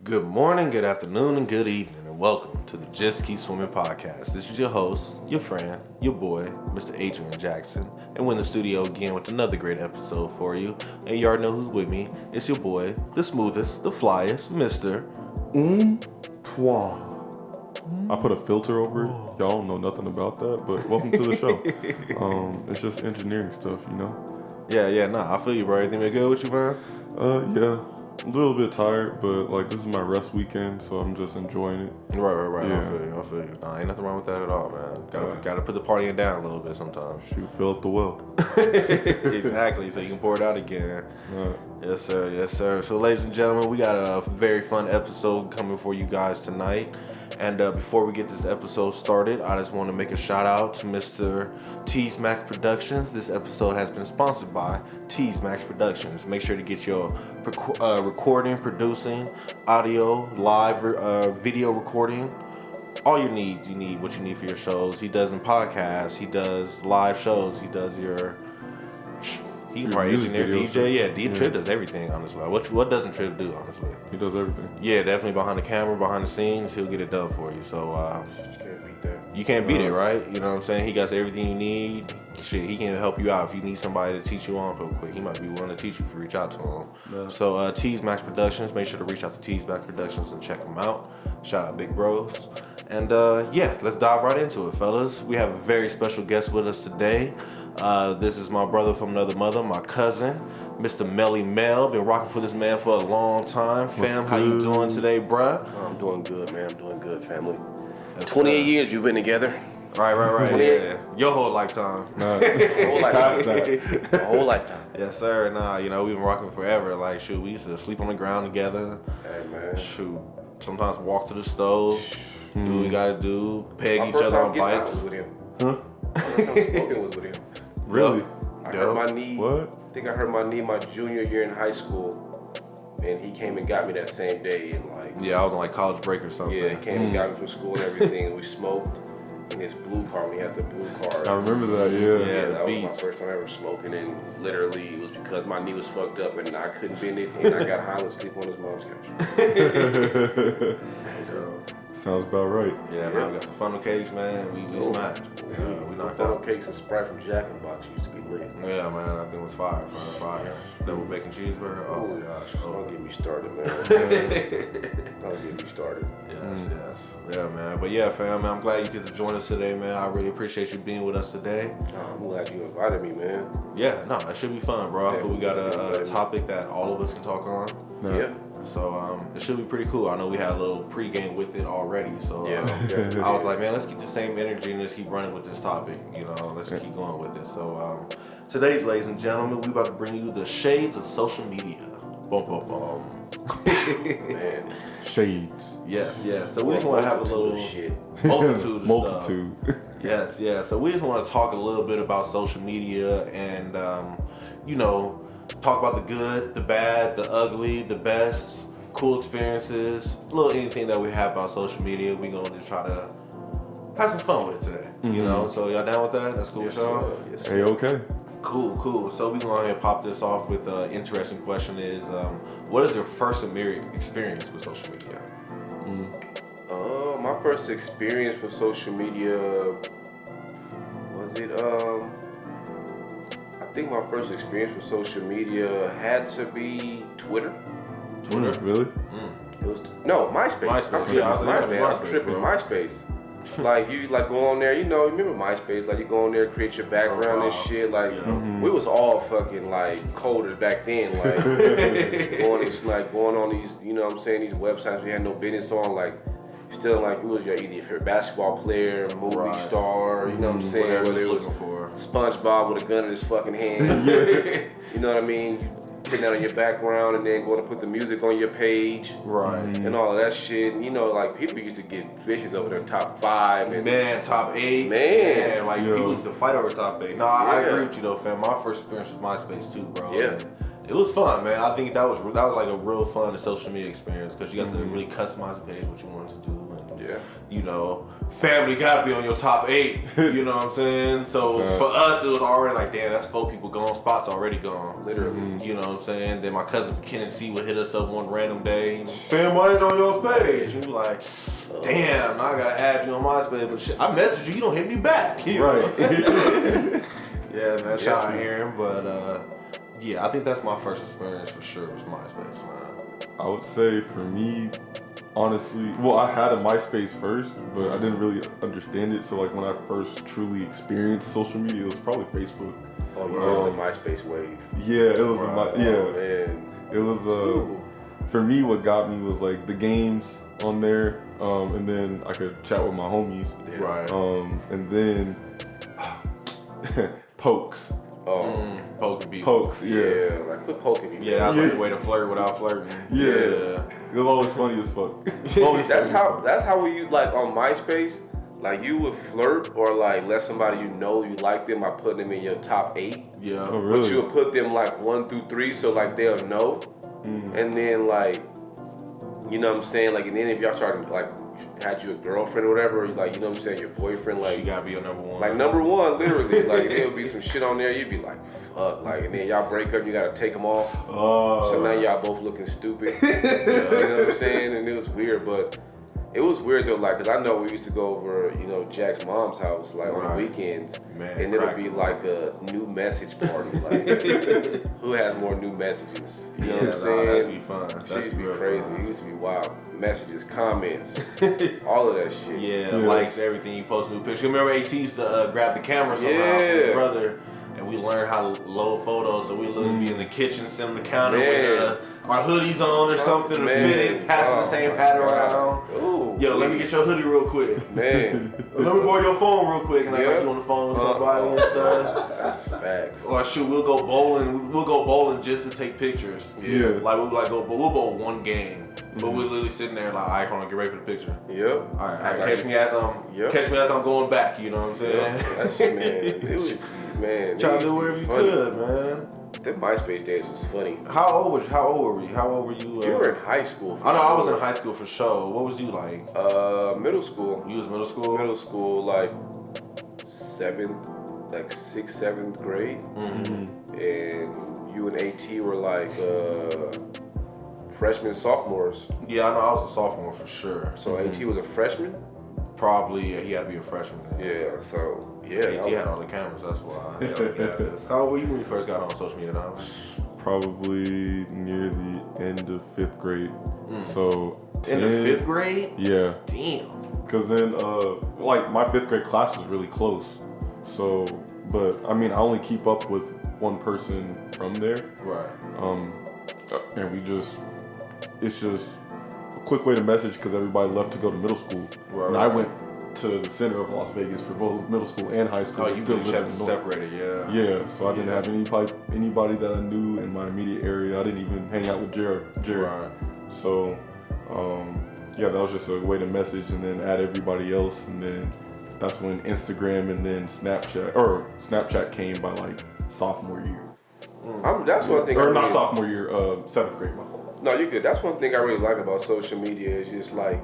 Good morning, good afternoon, and good evening, and welcome to the Just Keep Swimming podcast. This is your host, your friend, your boy, Mr. Adrian Jackson, and we're in the studio again with another great episode for you. And you already know who's with me. It's your boy, the smoothest, the flyest, Mr. I put a filter over it. Y'all don't know nothing about that, but welcome to the show. It's just engineering stuff, you know? Yeah, I feel you, bro. Everything been good with you, man? Yeah. A little bit tired, but like this is my rest weekend, so I'm just enjoying it. Right. Yeah. I feel you. Nah, ain't nothing wrong with that at all, man. Gotta put the partying down a little bit sometimes. Shoot, fill up the well. Exactly, so you can pour it out again. Yes, sir. So, ladies and gentlemen, we got a very fun episode coming for you guys tonight. And before we get this episode started, I just want to make a shout out to Mr. T's Max Productions. This episode has been sponsored by T's Max Productions. Make sure to get your recording, producing, audio, live video recording. All your needs, you need what you need for your shows. He does in podcasts, he does live shows, he does he can probably engineer, DJ. Yeah, Triv does everything, honestly. What doesn't Triv do, honestly? He does everything. Yeah, definitely behind the camera, behind the scenes, he'll get it done for you. So, You can't beat that. you can't beat it, right? You know what I'm saying? He got everything you need. Shit, he can help you out if you need somebody to teach you on real quick. He might be willing to teach you if you reach out to him. Yeah. So, T's Max Productions, make sure to reach out to T's Max Productions and check them out. Shout out Big Bros. And let's dive right into it, fellas. We have a very special guest with us today. This is my brother from another mother, my cousin, Mr. Melly Mel. Been rocking for this man for a long time. Fam, how you doing today, bruh? I'm doing good, man. I'm doing good, family. Yes, 28 years we've been together. Right. Yeah. Your whole lifetime. Whole lifetime. A whole lifetime. Yes, sir. Nah, we've been rocking forever. Like, shoot, we used to sleep on the ground together. Hey, man. Shoot, sometimes walk to the stove, do what we gotta do, peg My each first other time on getting out bikes. was with him. Huh? My first time smoking was with him. Really? I hurt my knee. What? I think I hurt my knee my junior year in high school. And he came and got me that same day. And Yeah, I was on like college break or something. he came and got me from school and everything. And we smoked in his blue car. We had the blue car. I remember that, yeah. Yeah. That was my beats. first time ever smoking, and literally it was because my knee was fucked up and I couldn't bend it, and I got high and sleep on his mom's couch. Sounds about right. Yeah, now we got some funnel cakes, man. We smashed. We knocked Funnel out. cakes and Sprite from Jack in the Box used to be lit. Yeah, man, I think it was fire. Double bacon cheeseburger. Oh my gosh. Don't get me started, man. Don't get me started. Yes. Yeah, man. But yeah, fam, man, I'm glad you get to join us today, man. I really appreciate you being with us today. I'm glad you invited me, man. Yeah, no, it should be fun, bro. I feel we got a topic that all of us can talk on. Yeah. So it should be pretty cool. I know we had a little pregame with it already. So Yeah. I was like, man, let's keep the same energy and let's keep running with this topic. Let's keep going with it. So today's, ladies and gentlemen, we about to bring you the shades of social media. Boom, boom, boom. Man. Shades. Yes. So we just want to have a little shit. multitude of Multitude. stuff. Yes. So we just want to talk a little bit about social media and, talk about the good, the bad, the ugly, the best, cool experiences, anything that we have about social media. We're going to try to have some fun with it today. So y'all down with that? That's cool with y'all? Yes, Hey, okay. Cool. So we going to pop this off with an interesting question is, what is your first experience with social media? My first experience with social media was it I think my first experience with social media had to be Twitter. Really? It was MySpace. MySpace. I was MySpace, tripping. bro. MySpace. Like you go on there, remember MySpace? Like you go on there, create your background and shit. Like we was all fucking like coders back then. Like going on these, these websites we had no business on. Like still like it was either your favorite basketball player, movie star. You know what I'm saying? Whatever Whether it was looking for. SpongeBob with a gun in his fucking hand. You know what I mean? You putting that on your background and then going to put the music on your page. Right. And all of that shit. And, like people used to get fishes over their top 5. And Man, top 8. Man. People used to fight over top 8. No, I agree with you though, fam. My first experience was MySpace too, bro. Yeah. It was fun, man. I think that was like a real fun social media experience because you got to really customize the page what you wanted to do. Yeah. You know, family got to be on your top 8. You know what I'm saying? So for us, it was already like, damn, that's 4 people gone. Spot's already gone. Literally. You know what I'm saying? Then my cousin from Tennessee would hit us up one random day. Fam, why ain't on your page? And we like, damn, now I got to add you on MySpace. But shit, I messaged you. You don't hit me back. You know? Yeah, man. Shout out Aaron. But yeah, I think that's my first experience for sure was MySpace, man. I would say for me, honestly, well, I had a MySpace first, but I didn't really understand it. So like when I first truly experienced social media, it was probably Facebook. Oh, yeah, it was the MySpace wave. Yeah, it was Oh, man. It was for me. What got me was like the games on there, and then I could chat with my homies. Yeah. Right. And then pokes. Pokes, yeah. Like quit poking me. Yeah, that was like the way to flirt without flirting. Yeah. It was always funny as fuck. That's how we use, like on MySpace, like you would flirt or like let somebody you know you like them by putting them in your top 8. Yeah. Oh, really? But you would put them like 1 through 3 so like they'll know. And then like, you know what I'm saying? Like, and then if y'all started like had you a girlfriend or whatever, or like, you know what I'm saying, your boyfriend, like, you gotta be your number 1. like number 1, literally. Like there would be some shit on there, you'd be like, fuck, like, and then y'all break up, you gotta take them off. So now y'all both looking stupid. You know what I'm saying? And it was weird, but it was weird though, like, cause I know we used to go over, you know, Jack's mom's house, like on the weekends, Man, and it'll be like a new message party, like, who has more new messages? You know what I'm saying? That used to be fun. That Shit used to be crazy. It used to be wild. Messages, comments, all of that shit. Yeah, likes, everything. You post a new picture. Remember AT used to grab the camera somehow from his brother, and we learned how to load photos. So we literally be in the kitchen, sitting on the counter with our hoodies on or something to fit it, passing the same pattern around. Ooh, yo, let me get your hoodie real quick. Man. Let me borrow your phone real quick, and I like you on the phone with somebody and stuff. That's facts. Or shoot, we'll go bowling. We'll go bowling just to take pictures. Yeah. Like we'll bowl one game, but we're literally sitting there like, all right, hold on, get ready for the picture. Yep. All right, catch me as I'm going back. You know what I'm saying? That's, man, it was, man. Try to do whatever you could, man. The MySpace days was funny. How old were you? How old were you? You were in high school. I know I was in high school for sure. What was you like? Middle school. You was middle school? Middle school, like 6th, 7th grade. And you and AT were like freshmen, sophomores. Yeah, I know I was a sophomore for sure. So AT was a freshman? Probably, yeah, he had to be a freshman. Yeah, so, yeah. AT had all the cameras, that's why. How old were you when you first got on social media now? Probably near the end of 5th grade. So in the 5th grade? Yeah. Damn. Cause then, like my 5th grade class was really close. So, but I mean, I only keep up with one person from there. Right. And it's just a quick way to message because everybody left to go to middle school. Right. And I went to the center of Las Vegas for both middle school and high school. Oh, you really kept separated, yeah. Yeah, so I didn't have anybody that I knew in my immediate area. I didn't even hang out with Jared. Right. So, yeah, that was just a way to message and then add everybody else. And then that's when Instagram and then Snapchat came by like sophomore year. That's one thing. Or not sophomore year, 7th grade, my fault. No, you're good. That's one thing I really like about social media is just like,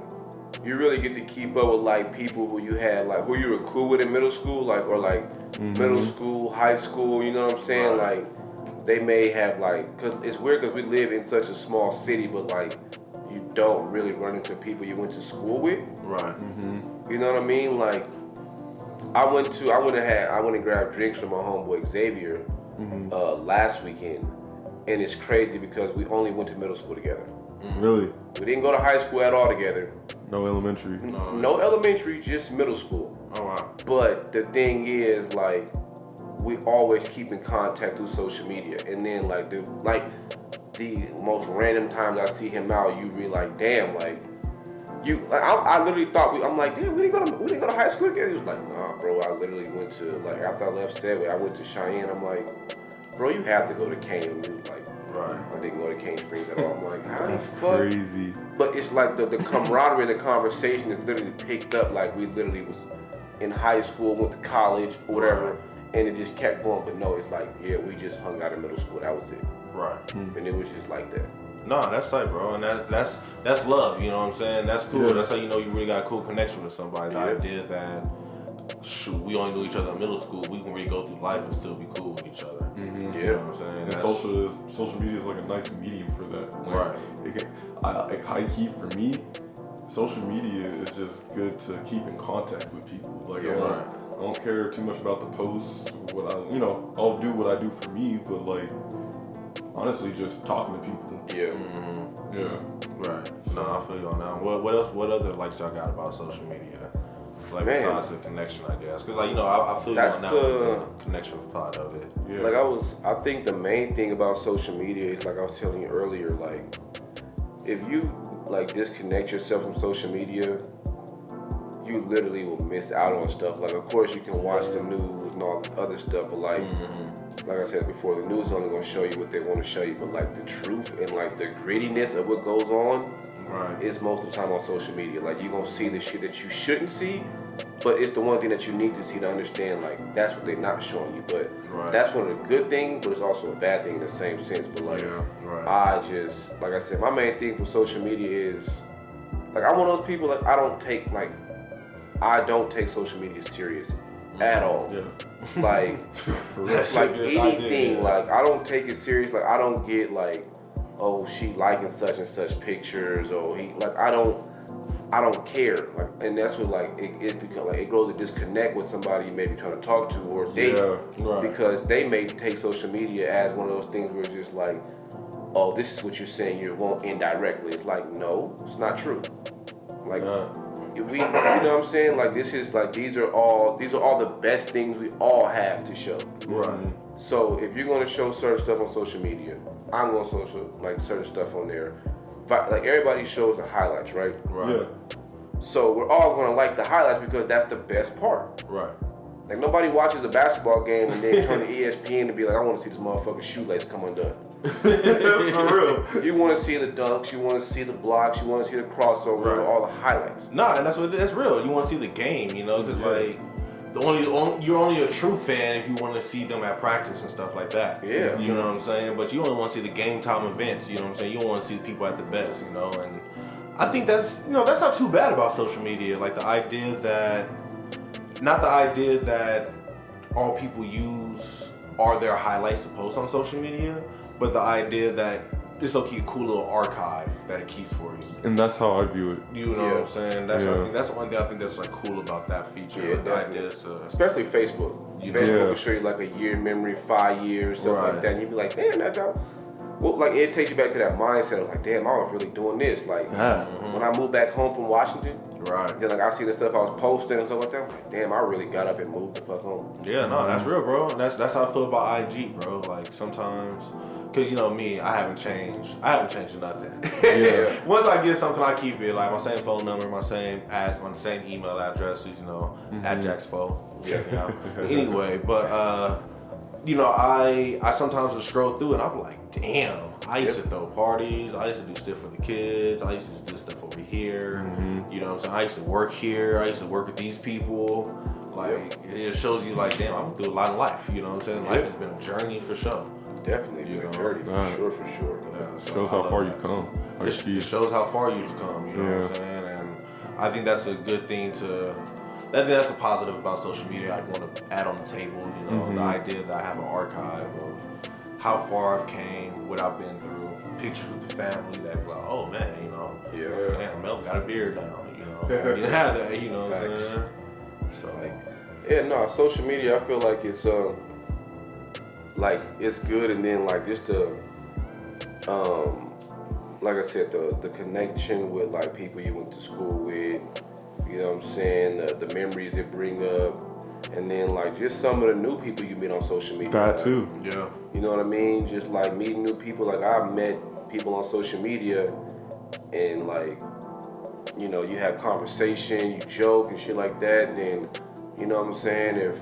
you really get to keep up with like people who you had, like who you were cool with in middle school, like, or like middle school, high school, you know what I'm saying? Right. Like, they may have like, cause it's weird cause we live in such a small city, but like, you don't really run into people you went to school with. Right. You know what I mean? Like, I went and grabbed drinks from my homeboy Xavier last weekend, and it's crazy because we only went to middle school together. Really? We didn't go to high school at all together. No elementary? No elementary, just middle school. Oh, wow. But the thing is, like, we always keep in contact through social media. And then, like, the most random times I see him out, you be like, damn, like, I literally thought, I'm like, damn, we didn't go to high school together. He was like, nah, bro, I literally went to, like, after I left Sedway, I went to Cheyenne. I'm like, bro, you have to go to Kane. And he was like, right. I didn't go to Cane Springs at all. I'm like, how That's the fuck? crazy. But it's like the camaraderie and the conversation is literally picked up like we literally was in high school, went to college, or whatever, and it just kept going. But no, it's like, yeah, we just hung out in middle school. That was it. Right. And it was just like that. No, that's tight, bro, and that's love. You know what I'm saying? That's cool. Yeah. That's how you know you really got a cool connection with somebody. The idea that we only knew each other in middle school, we can really go through life and still be cool with each other. Mm-hmm. You know what I'm saying? And social media is like a nice medium for that. Like, right. High key for me, social media is just good to keep in contact with people. Like I don't care too much about the posts. I'll do what I do for me, but like honestly, just talking to people. Yeah. Mm-hmm. Yeah. Right. No, I feel you on that. What else? What other likes y'all got about social media? Like besides the connection, I guess, because I feel you on that the connection part of it. Yeah. Like I think the main thing about social media is like I was telling you earlier, like if you like disconnect yourself from social media, you literally will miss out on stuff. Like of course you can watch the news and all this other stuff, but like I said before, the news is only gonna show you what they want to show you, but like the truth and like the grittiness of what goes on is most of the time on social media. Like you're gonna see the shit that you shouldn't see, but it's the one thing that you need to see to understand, like, that's what they're not showing you. But that's one of the good things, but it's also a bad thing in the same sense. But, like, I just, like I said, my main thing for social media is, like, I'm one of those people that I don't take social media serious at all. Yeah. Like, anything, like, I don't take it serious. Like, I don't get, like, oh, she liking such and such pictures, or he, like, I don't care, like, and that's what like it becomes like it grows a disconnect with somebody you may be trying to talk to or date because they may take social media as one of those things where it's just like, oh, this is what you're saying you want indirectly. It's like, no, it's not true. Like we, you know what I'm saying? Like this is like these are all the best things we all have to show. Right. So if you're going to show certain stuff on social media, I'm going to show like certain stuff on there. Like everybody shows the highlights, right? Right. Yeah. So we're all gonna like the highlights because that's the best part. Right. Like nobody watches a basketball game and then turn to ESPN to be like, I want to see this motherfucking shoelace come undone. For real. You want to see the dunks, you want to see the blocks, you want to see the crossover, all the highlights. Nah, and that's real. You want to see the game, you know, because like you're only a true fan if you want to see them at practice and stuff like that. Yeah. You know what I'm saying? But you only want to see the game time events, you know what I'm saying? You don't want to see the people at the best, you know? And I think that's not too bad about social media. Like the idea that, not the idea that all people use are their highlights to post on social media, but the idea that it's okay, a cool little archive that it keeps for you. And that's how I view it. You know what I'm saying? That's the one thing I think that's like cool about that feature. Yeah, the idea is especially Facebook. Facebook will show you like a year memory, 5 years, stuff like that. And you'd be like, damn, that guy. Well, like it takes you back to that mindset of like, damn, I was really doing this. Like when I moved back home from Washington, then like I see the stuff I was posting and stuff like that. I'm like, damn, I really got up and moved the fuck home. Yeah, no, that's real, bro. And that's how I feel about IG, bro. Like sometimes. Cause you know me, I haven't changed nothing. Once I get something, I keep it. Like my same phone number, my same email addresses, you know, at Jacksfo. Check it out. Anyway, but you know, I sometimes just scroll through and I'm like, damn, I used to throw parties, I used to do stuff for the kids, I used to do stuff over here. You know what I'm saying? I used to work here, I used to work with these people. Like it just shows you like, damn, I went through a lot of life. You know what I'm saying? Life has been a journey for sure. Definitely been a journey, for sure. Yeah, so shows how far you've come. It shows how far you've come, you know what I'm saying? And I think that's a good thing I think that's a positive about social media I want to add on the table, you know, the idea that I have an archive of how far I've came, what I've been through, pictures with the family that be like, oh man, you know, damn, Melvin got a beard now, you know, you have that, you know what I'm saying? So, social media, I feel like it's, like it's good, and then like just the like I said, the connection with like people you went to school with, you know what I'm saying, the memories it bring up, and then like just some of the new people you meet on social media. That too. Yeah. You know what I mean? Just like meeting new people. Like I've met people on social media, and like, you know, you have conversation, you joke and shit like that, and then, you know what I'm saying, if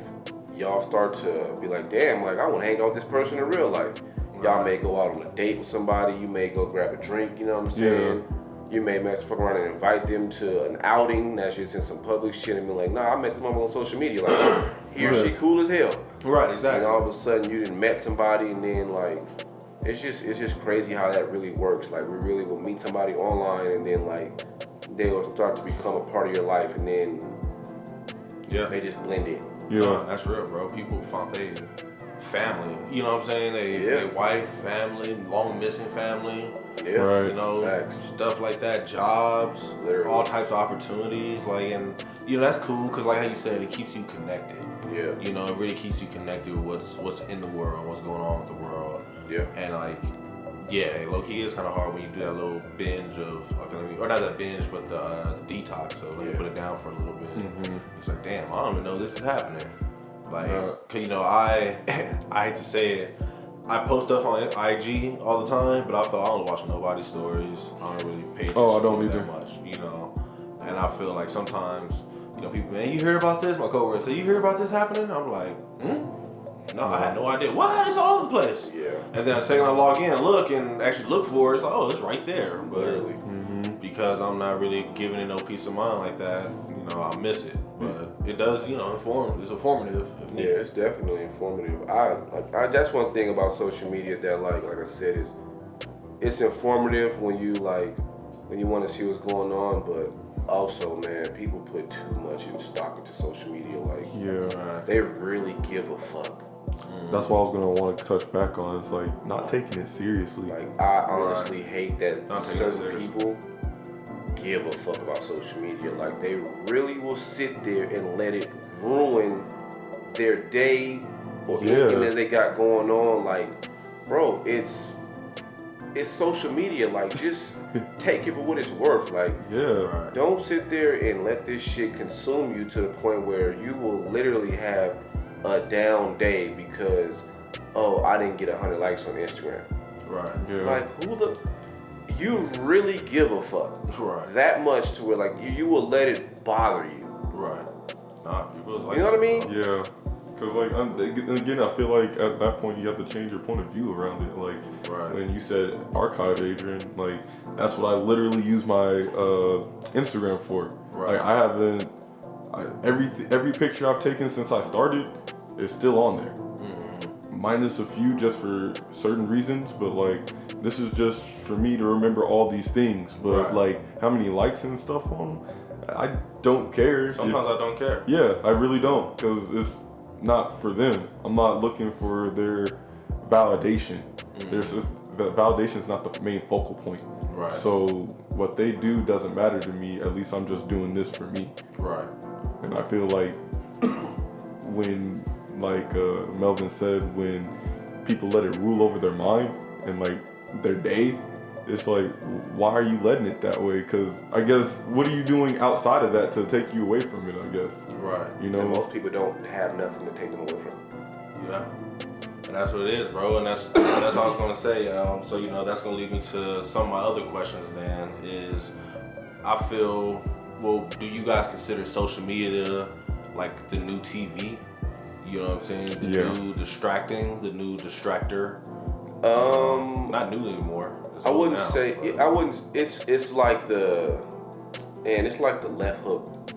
y'all start to be like, damn, like I want to hang out with this person in real life. Y'all may go out on a date with somebody. You may go grab a drink. You know what I'm saying? You may fuck around and invite them to an outing that's just in some public shit and be like, nah, I met this mother on social media. Like, he or she cool as hell. Right, exactly. And all of a sudden you done met somebody, and then like it's just crazy how that really works. Like we really will meet somebody online, and then like they will start to become a part of your life, and then they just blend in. Yeah, no, that's real, bro. People found their family. You know what I'm saying? They wife, family, long missing family. Yeah, right. You know, stuff like that. Jobs, all types of opportunities. Like, and you know that's cool because, like how you said, it keeps you connected. Yeah. You know, it really keeps you connected with what's in the world, what's going on with the world. Yeah. And like, yeah, low key is kind of hard when you do that little binge of, or not that binge, but the detox. So let me put it down for a little bit. Mm-hmm. It's like, damn, I don't even know this is happening. Like, cause you know, I hate to say it, I post stuff on IG all the time, but I feel I don't watch nobody's stories. I don't really pay attention to it that much, you know. And I feel like sometimes, you know, people, man, you hear about this? My coworker say, you hear about this happening? I'm like, no, I had no idea. What? It's all over the place. Yeah. And then the second I log in and actually look for it, it's like, oh, it's right there. But literally. Because I'm not really giving it no peace of mind like that, you know, I'll miss it. But it does, you know, it's informative if needed. Yeah, it's definitely informative. I that's one thing about social media that like I said is it's informative when you want to see what's going on, but also, man, people put too much in stock into social media. Like, they really give a fuck. That's what I was gonna want to touch back on. It's like not taking it seriously. Like, I honestly hate that certain people give a fuck about social media. Like, they really will sit there and let it ruin their day or anything that they got going on. Like, bro, it's social media. Like, just take it for what it's worth. Like, don't sit there and let this shit consume you to the point where you will literally have a down day because, I didn't get 100 likes on Instagram. Right. Yeah. Like, you really give a fuck that much to where like you will let it bother you. Right. Nah, people is like, you know what I mean? Yeah. Because like again, I feel like at that point you have to change your point of view around it. Like when you said archive, Adrian, like that's what I literally use my Instagram for. Right. Like I haven't every picture I've taken since I started is still on there. Minus a few just for certain reasons, but like this is just for me to remember all these things. But like how many likes and stuff on them, I don't care. Sometimes I don't care. Yeah, I really don't, because it's not for them. I'm not looking for their validation. The validation is not the main focal point. Right. So what they do doesn't matter to me. At least I'm just doing this for me. Right. And I feel like when, like Melvin said, when people let it rule over their mind and like their day, it's like, why are you letting it that way? Because I guess, what are you doing outside of that to take you away from it, I guess? Right. You know? And most people don't have nothing to take them away from. Yeah. And that's what it is, bro. And that's all I was going to say. So, you know, that's going to lead me to some of my other questions then is, I feel, well, do you guys consider social media like the new TV? You know what I'm saying? The new distracting, the new distractor. Not new anymore. I wouldn't say. It's like the left hook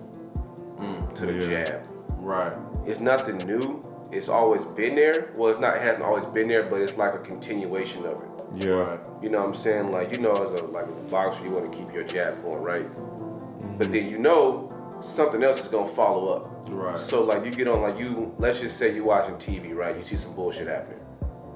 to the jab. Right. It's nothing new. It's always been there. Well, it's not. It hasn't always been there, but it's like a continuation of it. Yeah. You know what I'm saying? Like, you know, as a boxer, you want to keep your jab going, right? Mm-hmm. But then you know something else is gonna follow up. Right. So like you get on let's just say you're watching TV, right? You see some bullshit happening.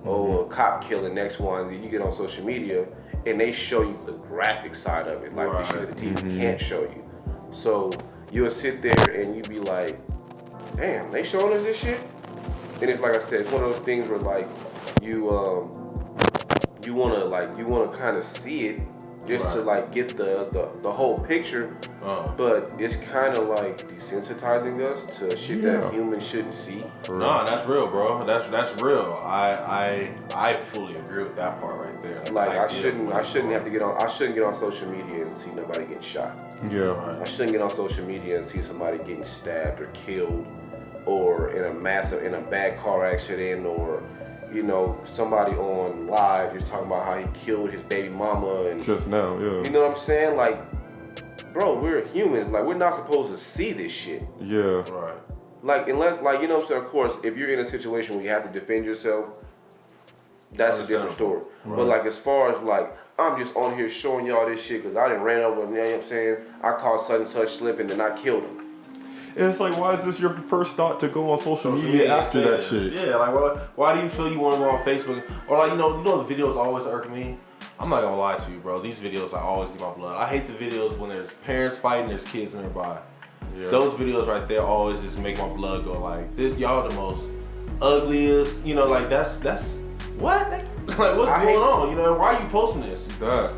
A cop killing, next one. You get on social media and they show you the graphic side of it, like the shit that the TV can't show you. So you'll sit there and you be like, damn, they showing us this shit? And it's like I said, it's one of those things where like you wanna kind of see it just to like get the whole picture, but it's kind of like desensitizing us to shit that humans shouldn't see. No, that's real, bro. That's real. I fully agree with that part right there. Like I shouldn't have to get on. I shouldn't get on social media and see nobody getting shot. Yeah. Right. I shouldn't get on social media and see somebody getting stabbed or killed, or in a bad car accident, or you know, somebody on live just talking about how he killed his baby mama and just now, yeah. You know what I'm saying? Like, bro, we're humans. Like, we're not supposed to see this shit. Yeah. Right. Like, unless, like, you know what I'm saying? Of course, if you're in a situation where you have to defend yourself, That's a different story. Right. But like as far as like, I'm just on here showing y'all this shit because I done ran over him, you know what I'm saying? I caught such and such slipping and I killed him. And it's like, why is this your first thought to go on social media after that shit? Yeah, like why do you feel you want to go on Facebook? Or like, you know the videos always irk me? I'm not gonna lie to you, bro. These videos, I always get my blood. I hate the videos when there's parents fighting, there's kids nearby. Yeah. Those videos right there always just make my blood go like, this, y'all the most ugliest, you know, like that's what? Like what's going on? You know, why are you posting this?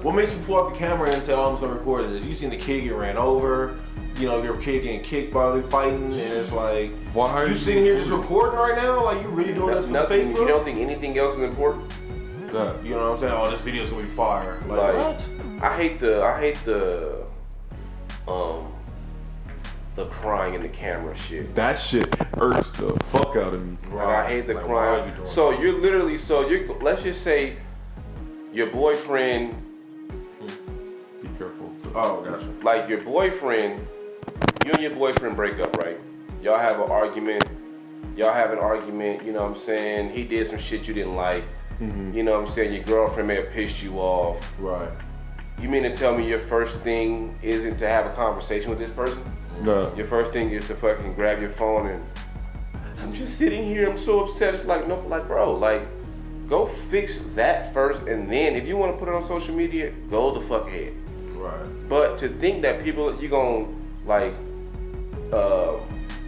What makes you pull up the camera and say, oh, I'm just gonna record this? You seen the kid get ran over, you know, your kid getting kicked while they're fighting, and it's like, why are you sitting here just recording right now? Like, you really doing this for Facebook? You don't think anything else is important? You know what I'm saying? Oh, this video's gonna be fire. Like what? I hate the crying in the camera shit. That shit irks the fuck out of me. Like, I hate the crying. So you're literally, let's just say your boyfriend. Be careful. Oh, gotcha. Like your boyfriend, you and your boyfriend break up, right? Y'all have an argument, you know what I'm saying? He did some shit you didn't like. Mm-hmm. You know what I'm saying? Your girlfriend may have pissed you off. Right. You mean to tell me your first thing isn't to have a conversation with this person? No. Your first thing is to fucking grab your phone and I'm just sitting here, I'm so upset. It's like, no, like, bro, like, go fix that first, and then if you want to put it on social media, go the fuck ahead. Right. But to think that people, you gonna, like,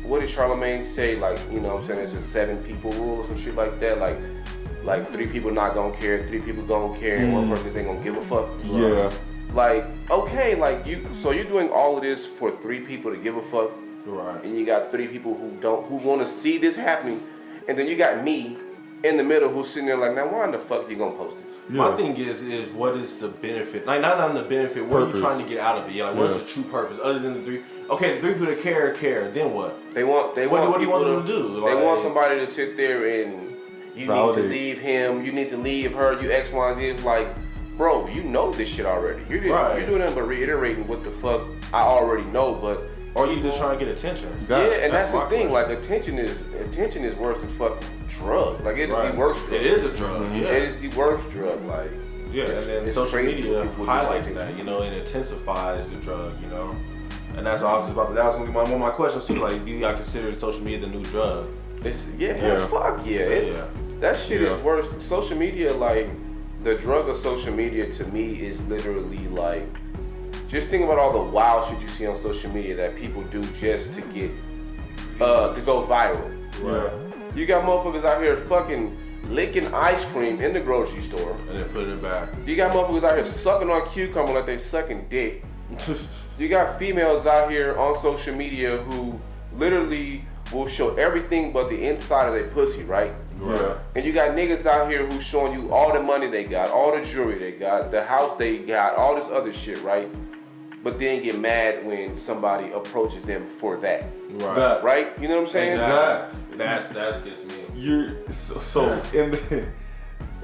what did Charlemagne say? Like, you know what I'm saying, it's a 7 people rule or some shit like that. Like 3 people not gonna care, 3 people gonna care, and 1 person ain't gonna give a fuck. Yeah. Like, okay, like so you're doing all of this for 3 people to give a fuck. Right. And you got 3 people who want to see this happening, and then you got me in the middle who's sitting there like, now why in the fuck you gonna post this? Yeah. My thing is what is the benefit? Like, not on the benefit, what are you trying to get out of it? Yeah, like, what is the true purpose other than the 3? Okay, the 3 people that care. Then what? What do you want them to do? Like, they want somebody to sit there and you need to leave him, you need to leave her, you X, Y, Z. It's like, bro, you know this shit already. You're doing nothing but reiterating what the fuck I already know, but. Or you just trying to get attention. That's the thing. Like, attention is worse than fucking drugs. Like, it is the worst drug. It is a drug. Yeah. It is the worst drug. Like, yeah, and then social media highlights that, you know, and intensifies the drug, you know. And that's what I was about to. That was gonna be one of my questions too. Like, do you consider social media the new drug? Fuck yeah. That shit is worse. Social media, like, the drug of social media to me is literally like. Just think about all the wild shit you see on social media that people do just to get, to go viral. Right. You got motherfuckers out here fucking licking ice cream in the grocery store. And then putting it back. You got motherfuckers out here sucking on cucumber like they sucking dick. You got females out here on social media who literally will show everything but the inside of their pussy, right? Right. And you got niggas out here who's showing you all the money they got, all the jewelry they got, the house they got, all this other shit, right? But then get mad when somebody approaches them for that. Right? You know what I'm saying? Exactly. That gets me.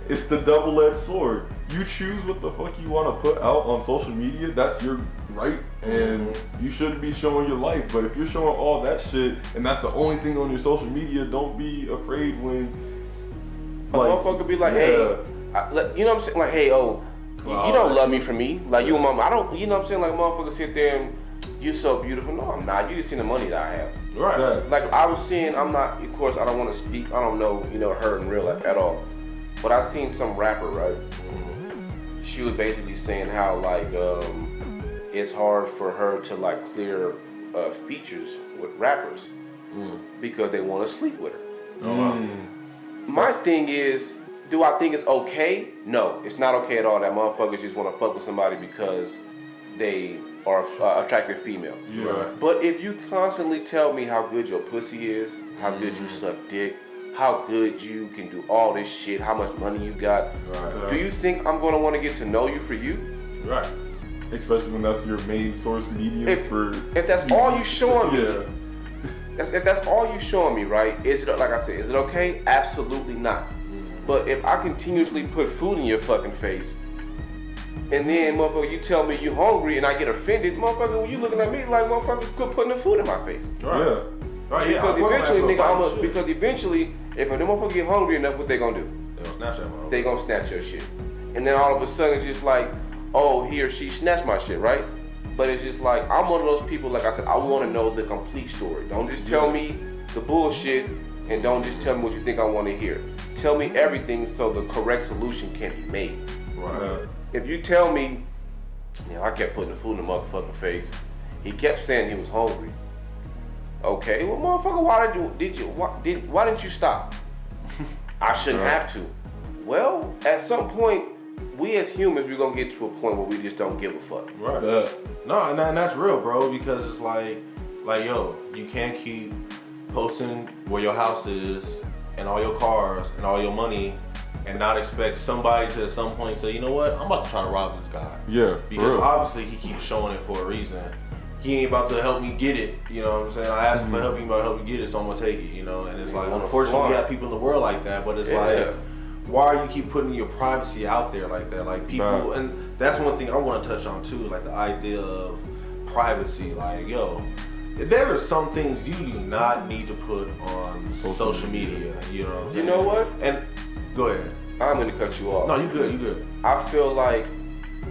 It's the double-edged sword. You choose what the fuck you want to put out on social media. That's your right, and you shouldn't be showing your life. But if you're showing all that shit, and that's the only thing on your social media, don't be afraid when a motherfucker be like, hey, you know what I'm saying? Like, hey, you don't love me for me. Like, you and mama, I don't, you know what I'm saying? Like, motherfuckers sit there and, you're so beautiful. No, I'm not. You just seen the money that I have. Right. Like, I was seeing, I'm not, of course, I don't want to speak, I don't know, her in real life at all. But I seen some rapper, right? Mm-hmm. She was basically saying how, like, it's hard for her to, like, clear features with rappers because they want to sleep with her. My thing is, do I think it's okay? No, it's not okay at all that motherfuckers just want to fuck with somebody because they are attractive female. Yeah. But if you constantly tell me how good your pussy is, how good you suck dick, how good you can do all this shit, how much money you got, do you think I'm going to want to get to know you for you? Right. Especially when that's your main source medium if that's all you showing me. If that's all you showing me, right? Is it, like I said, is it okay? Absolutely not. But if I continuously put food in your fucking face, and then, motherfucker, you tell me you hungry and I get offended, motherfucker, when you looking at me like, motherfucker, quit putting the food in my face. Right. Yeah. Right, because eventually, nigga, because eventually, if a motherfucker get hungry enough, what they gonna do? They gonna snatch that motherfucker. They gonna snatch your shit. And then all of a sudden it's just like, oh, he or she snatched my shit, right? But it's just like, I'm one of those people, like I said, I want to know the complete story. Don't just tell me the bullshit, and don't just tell me what you think I want to hear. Tell me everything so the correct solution can be made. Right. If you tell me, I kept putting the food in the motherfucking face. He kept saying he was hungry. Okay, well, motherfucker, why didn't you stop? I shouldn't have to. Well, at some point, we as humans, we're gonna get to a point where we just don't give a fuck. Right. No, and that's real, bro, because it's like, yo, you can't keep posting where your house is and all your cars and all your money and not expect somebody to at some point say, you know what, I'm about to try to rob this guy. Yeah. Because obviously he keeps showing it for a reason. He ain't about to help me get it, you know what I'm saying? I asked him for help, he about to help me get it, so I'm gonna take it, you know? And it's like, unfortunately, we have people in the world like that, but it's like, why are you keep putting your privacy out there like that? Like people, and that's one thing I want to touch on too, like the idea of privacy. Like, yo, there are some things you do not need to put on social media. You know what I'm saying? You know what? And go ahead. I'm gonna cut you off. No, you good. I feel like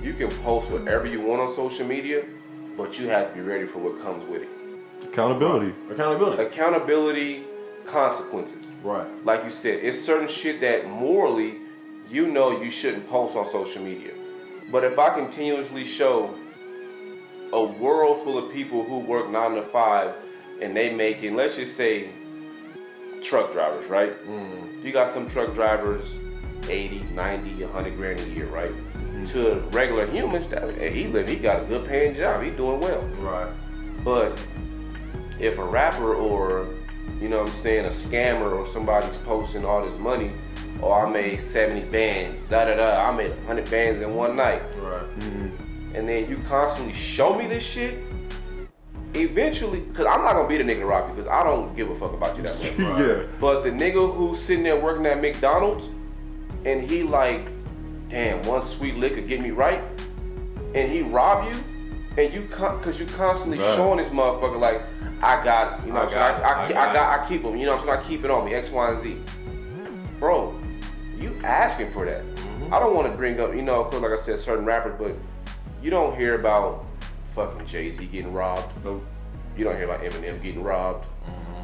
you can post whatever you want on social media, but you have to be ready for what comes with it. Accountability, consequences. Right. Like you said, it's certain shit that morally, you know you shouldn't post on social media. But if I continuously show a world full of people who work 9 to 5 and they making, let's just say, truck drivers, right? You got some truck drivers, 80, 90, 100 grand a year, right? To regular humans, he got a good paying job. He doing well. Right. But if a rapper or, you know what I'm saying, a scammer or somebody's posting all this money, oh, I made 70 bands, I made 100 bands in one night. Right. And then you constantly show me this shit, eventually, because I'm not going to be the nigga to rob you, because I don't give a fuck about you that much. Right? Yeah. But the nigga who's sitting there working at McDonald's, and he like, damn, one sweet lick could get me right, and he rob you, and you, because you constantly showing this motherfucker like, I got, you know what I'm saying, I keep them, you know what I'm saying, I keep it on me, X, Y, and Z. Bro, you asking for that. I don't want to bring up, you know, cause like I said, certain rappers, but you don't hear about fucking Jay-Z getting robbed. Nope. You don't hear about Eminem getting robbed.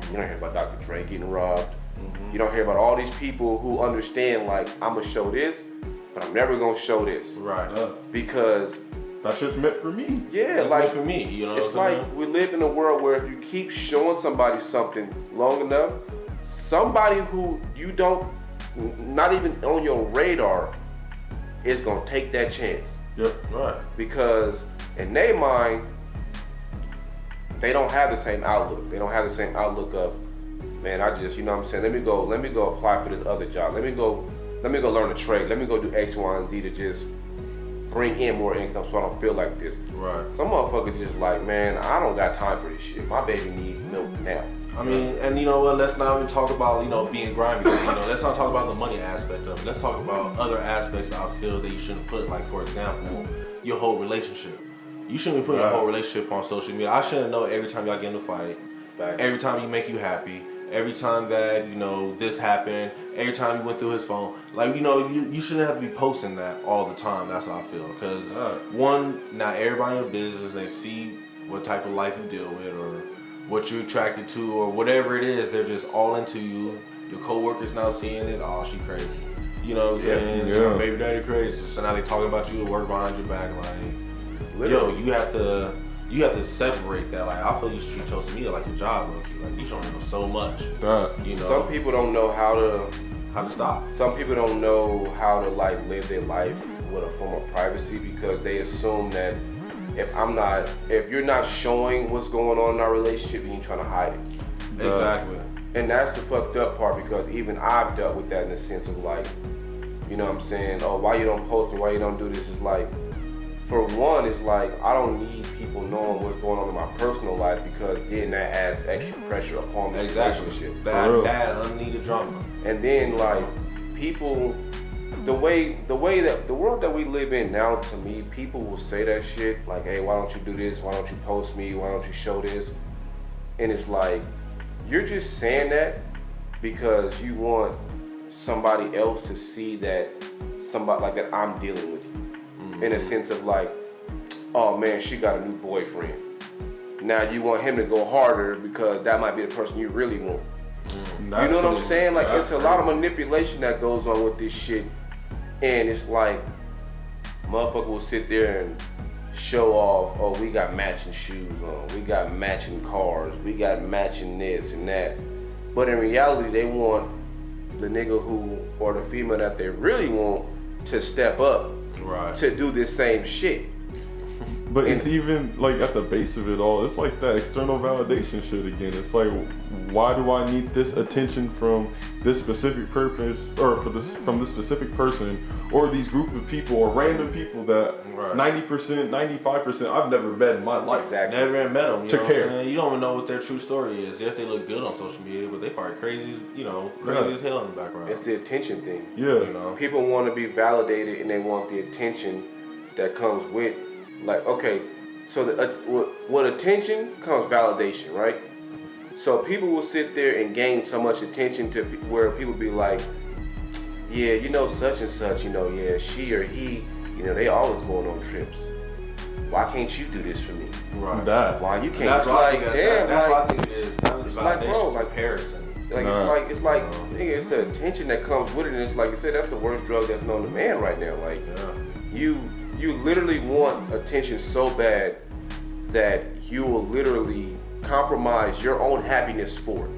You don't hear about Dr. Dre getting robbed. You don't hear about all these people who understand, like, I'm gonna show this, but I'm never gonna show this. Right. Because that shit's meant for me. Yeah, it's like meant for me, you know. It's like we live in a world where if you keep showing somebody something long enough, somebody who you don't, not even on your radar, is gonna take that chance. Yep. Right. Because in their mind, they don't have the same outlook. They don't have the same outlook of, man, I just, you know what I'm saying, let me go apply for this other job. Let me go learn a trade. Let me go do X, Y, and Z to just bring in more income so I don't feel like this. Right. Some motherfuckers just like, man, I don't got time for this shit. My baby needs milk now. I mean, and you know what, let's not even talk about, you know, being grimy. You know, let's not talk about the money aspect of it. Let's talk about other aspects that I feel that you shouldn't put, like, for example, your whole relationship. You shouldn't be putting your whole relationship on social media. I shouldn't know every time y'all get in a fight, every time you make you happy, every time that, you know, this happened, every time you went through his phone. Like, you know, you shouldn't have to be posting that all the time. That's what I feel. Because, one, not everybody in your business, they see what type of life you deal with or what you're attracted to or whatever it is. They're just all into you. Your coworkers now seeing it. Oh, she crazy. You know what I'm saying? Yeah. Baby daddy crazy. So now they talking about you at work behind your back. Like, Literally. yo, you have to separate that. Like, I feel you should treat social media like a job, low-key. Like, you showing them so much. You know, some people don't know how to stop. Some people don't know how to like live their life with a form of privacy because they assume that if you're not showing what's going on in our relationship, then you're trying to hide it. Exactly. And that's the fucked up part because even I've dealt with that in the sense of like, you know what I'm saying? Oh, why you don't post and why you don't do this? Is like, for one, it's like I don't need people knowing what's going on in my personal life because then that adds extra pressure upon the relationship. That unneeded drama. And then like people, the way that the world that we live in now, to me, people will say that shit like, hey, why don't you do this? Why don't you post me? Why don't you show this? And it's like, you're just saying that because you want somebody else to see that somebody like that I'm dealing with you, in a sense of like, oh man, she got a new boyfriend. Now you want him to go harder because that might be the person you really want. You know what I'm saying? Like, it's a lot of manipulation that goes on with this shit, and it's like, motherfucker will sit there and show off, oh, we got matching shoes on, we got matching cars, we got matching this and that. But in reality, they want the nigga who, or the female that they really want to step up to do this same shit. But it's even like at the base of it all, it's like that external validation shit again. It's like, why do I need this attention from this specific purpose, or from this specific person, or these group of people, or random people that 90%, 95% I've never met in my life. Exactly. Never even met them. You to know care. What I'm saying? You don't even know what their true story is. Yes, they look good on social media, but they probably crazy as hell in the background. It's the attention thing. Yeah. You know? People want to be validated, and they want the attention that comes with, like, okay, so with attention comes validation, right? So people will sit there and gain so much attention to where people be like, yeah, you know, such and such, you know, yeah, she or he, you know, they always going on trips. Why can't you do this for me? Right. That. Why you can't? That's what I think. That's what I think it is. It's like, bro, like comparison. Like it's like nigga, it's the attention that comes with it, and it's like you said, that's the worst drug that's known to man right now. Like you literally want attention so bad that you will literally compromise your own happiness for it.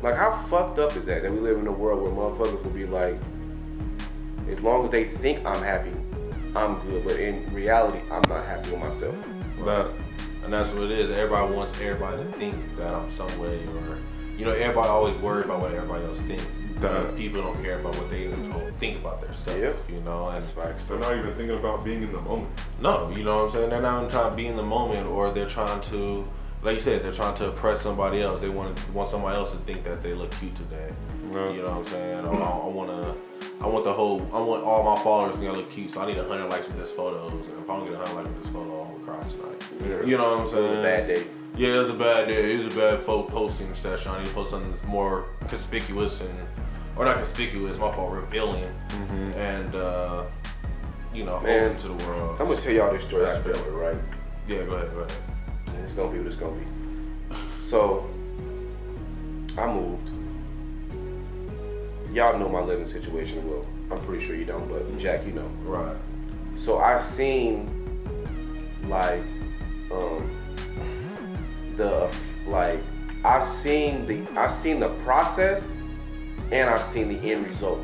Like, how fucked up is that we live in a world where motherfuckers will be like, as long as they think I'm happy, I'm good, but in reality, I'm not happy with myself. That. And that's what it is. Everybody wants everybody to think that I'm some way, or, you know, everybody always worried about what everybody else thinks. People don't care about what they even think about themselves, you know. And they're not even thinking about being in the moment. No, you know what I'm saying? They're not even trying to be in the moment, or they're trying to, like you said, they're trying to impress somebody else. They want somebody else to think that they look cute today. You know what I'm saying? I want all my followers to look cute, so I need 100 likes with this photos. And if I don't get 100 likes with this photo, I'm gonna cry tonight. You know what I'm saying? It was a bad day. Yeah, it was a bad day. It was a bad posting session. I need to post something that's more conspicuous or not conspicuous, my fault, revealing, and, open to the world. I'm gonna tell y'all this story I built, right? Yeah, go ahead. It's gonna be what it's gonna be. So, I moved. Y'all know my living situation well. I'm pretty sure you don't, but Jack, you know. Right. So I seen, like, I seen the process, and I seen the end result,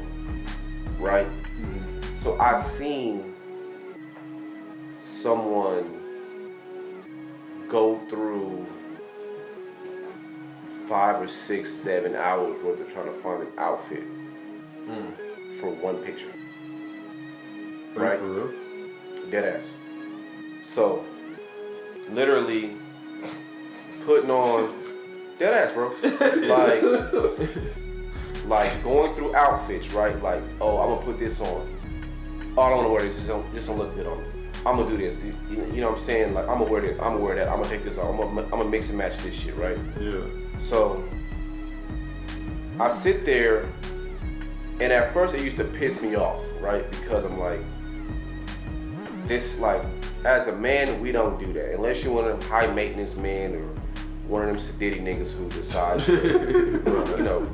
right? So I seen someone go through 5 or 6, 7 hours worth of trying to find an outfit for one picture. Right? For real? Dead ass. So, literally putting on dead ass, bro. Like going through outfits, right? Like, oh, I'm gonna put this on. Oh, I don't wanna wear this. Just don't look good on me. I'm gonna do this. You know what I'm saying? Like, I'm gonna wear this. I'm gonna wear that. I'm gonna take this off. I'm gonna mix and match this shit, right? Yeah. So I sit there, and at first it used to piss me off, right? Because I'm like, this, like, as a man, we don't do that. Unless you're one of them high maintenance men or one of them sedity niggas who decides to, you know,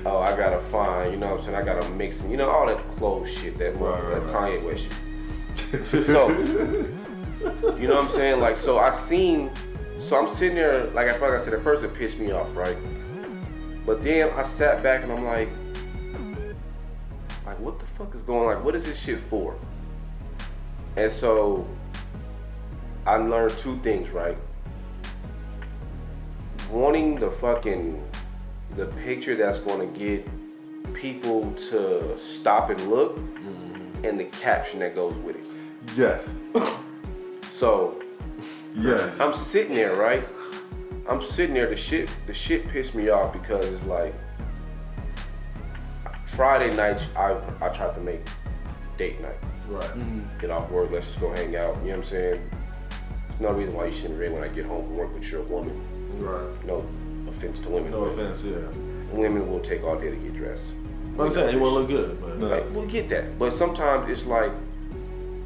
oh, I gotta find, you know what I'm saying? I gotta mix, you know, all that clothes shit, that Kanye West shit. So, you know what I'm saying? Like, so I'm sitting there, like I said, at first it pissed me off, right? But then I sat back and I'm like, what the fuck is going on? Like, what is this shit for? And so I learned 2 things, right? Wanting the picture that's going to get people to stop and look, and the caption that goes with it. Yes. So, yes. I'm sitting there, right? I'm sitting there. The shit pissed me off because it's like Friday nights I tried to make date night. Right. Get off work, let's just go hang out. You know what I'm saying? There's no reason why you shouldn't read when I get home from work, but you're a woman. Right. No offense to women. No offense, yeah. Women will take all day to get dressed. I'm saying he won't look good, but like we'll get that. But sometimes it's like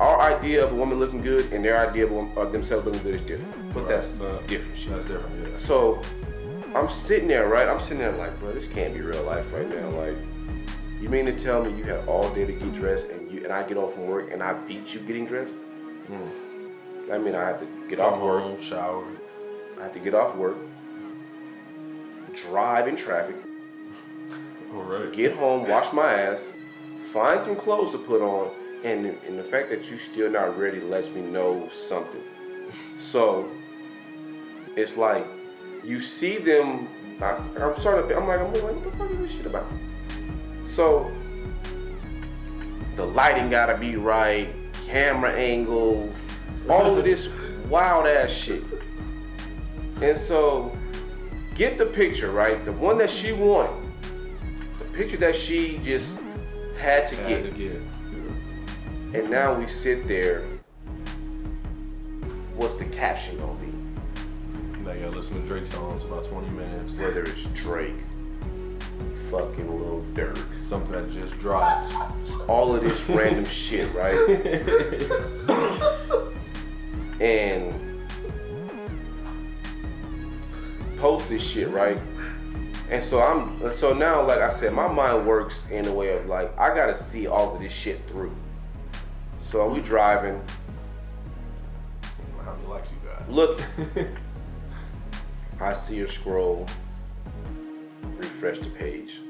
our idea of a woman looking good and their idea of themselves looking good is different. But that's different shit. That's different, yeah. So I'm sitting there, right? I'm sitting there like, bro, this can't be real life right now. Like, you mean to tell me you had all day to get dressed and I get off from work and I beat you getting dressed? I mean, I have to get off work. Home, shower. I have to get off work, drive in traffic, All right. get home, wash my ass, find some clothes to put on, and the fact that you still not ready lets me know something. So it's like you see them. I'm like, what the fuck is this shit about? So the lighting gotta be right, camera angle, all of this wild ass shit. And so get the picture, right? The one that she wanted, the picture that she just had to get. And now we sit there. What's the caption gonna be? Now you gotta listen to Drake songs about 20 minutes. Whether it's Drake, fucking Lil Durk, something that just dropped. All of this random shit, right? And post this shit, right? And so now, like I said, my mind works in a way of like, I gotta see all of this shit through. So we driving. How many likes you got? Look. I see her scroll, refresh the page.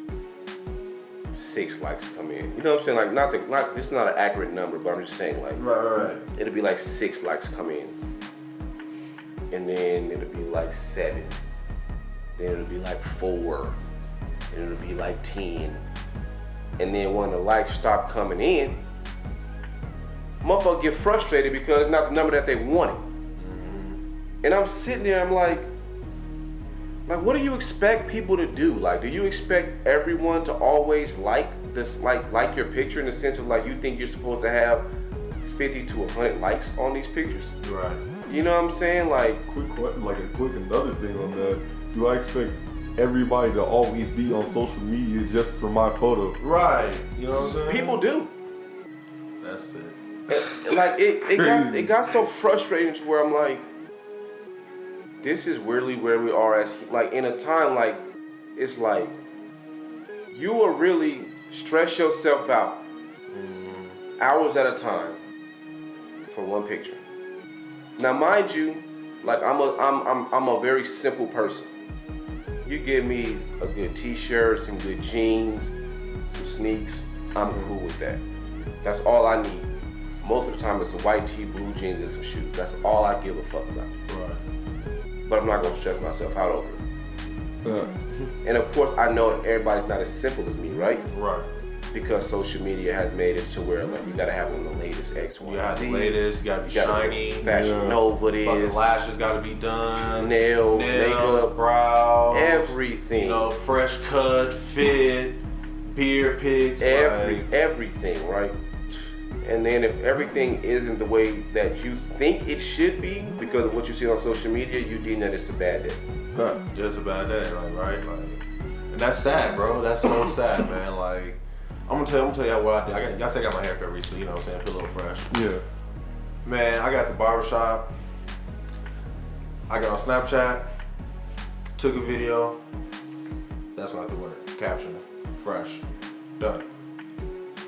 6 likes come in. You know what I'm saying? Like, this is not an accurate number, but I'm just saying, like, right. It'll be like 6 likes come in, and then it'll be like 7, then it'll be like 4, and it'll be like 10, and then when the likes stop coming in, motherfuckers get frustrated because it's not the number that they wanted. And I'm sitting there, I'm like, what do you expect people to do? Like, do you expect everyone to always like this, like your picture in the sense of like you think you're supposed to have 50 to 100 likes on these pictures? Right. You know what I'm saying? Like, quick another thing on that. Do I expect everybody to always be on social media just for my photo? Right. You know what I'm saying? People do. That's it. Like it got so frustrating to where I'm like, this is really where we are as like in a time like it's like you will really stress yourself out hours at a time for one picture. Now, mind you, like I'm a very simple person. You give me a good t-shirt, some good jeans, some sneaks, I'm cool with that. That's all I need. Most of the time it's a white tee, blue jeans, and some shoes. That's all I give a fuck about. Right. But I'm not gonna stress myself out over it. And of course, I know that everybody's not as simple as me, right? Right. Because social media has made it to where like you gotta have one of the latest X, Y, You got Z. the latest. You gotta be shiny. Fashion Nova this. Fucking lashes gotta be done. Nails, makeup, brows, everything. You know, fresh cut, fit, beard pics, everything, right? And then if everything isn't the way that you think it should be because of what you see on social media, you deem that it's a bad day. Just a bad day, like, right? Like, and that's sad, bro. That's so sad, man. Like, I'm gonna tell you what I did. I got my haircut recently, you know what I'm saying? Feel a little fresh. Yeah. Man, I got the barbershop. I got on Snapchat. Took a video. That's not the word. Caption. Fresh. Done.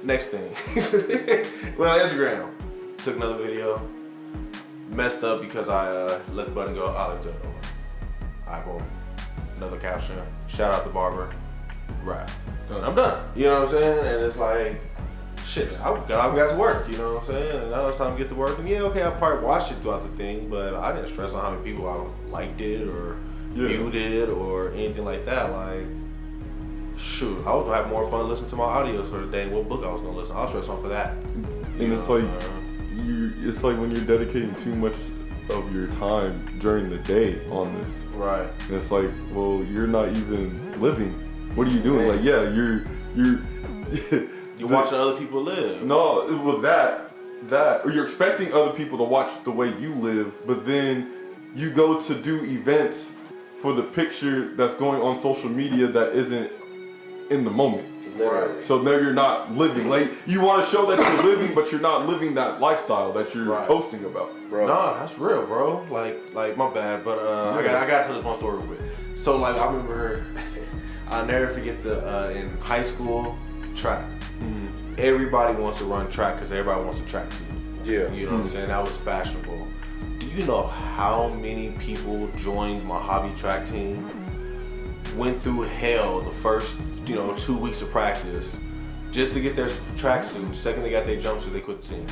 Next thing. Went on Instagram. Took another video. Messed up because I let the button go. I let it over. Alright, boom. Another caption. Shout out the barber. Right. I'm done. You know what I'm saying? And it's like, shit, I got to work, you know what I'm saying? And now it's time to get to work. And yeah, okay, I probably watched it throughout the thing, but I didn't stress on how many people I liked it or viewed it or anything like that. Like, shoot, I was gonna have more fun listening to my audios for the day and what book I was gonna listen. I was stressed on for that. And it's like it's like when you're dedicating too much of your time during the day on this. Right. And it's like, well, you're not even living. What are you doing? Man. Like, yeah, you're watching other people live. No, well that or you're expecting other people to watch the way you live, but then you go to do events for the picture that's going on social media that isn't in the moment. Literally. So now you're not living. Like, you want to show that you're living, but you're not living that lifestyle that you're posting about. Bro. Nah, that's real, bro. Like my bad, but I got to tell this one story real quick. So like I remember, I'll never forget in high school track. Mm-hmm. Everybody wants to run track because everybody wants a track suit. Yeah. You know what I'm saying? That was fashionable. Do you know how many people joined my hobby track team? Went through hell the first 2 weeks of practice just to get their tracksuit. The second they got their jumpsuit, they quit the team.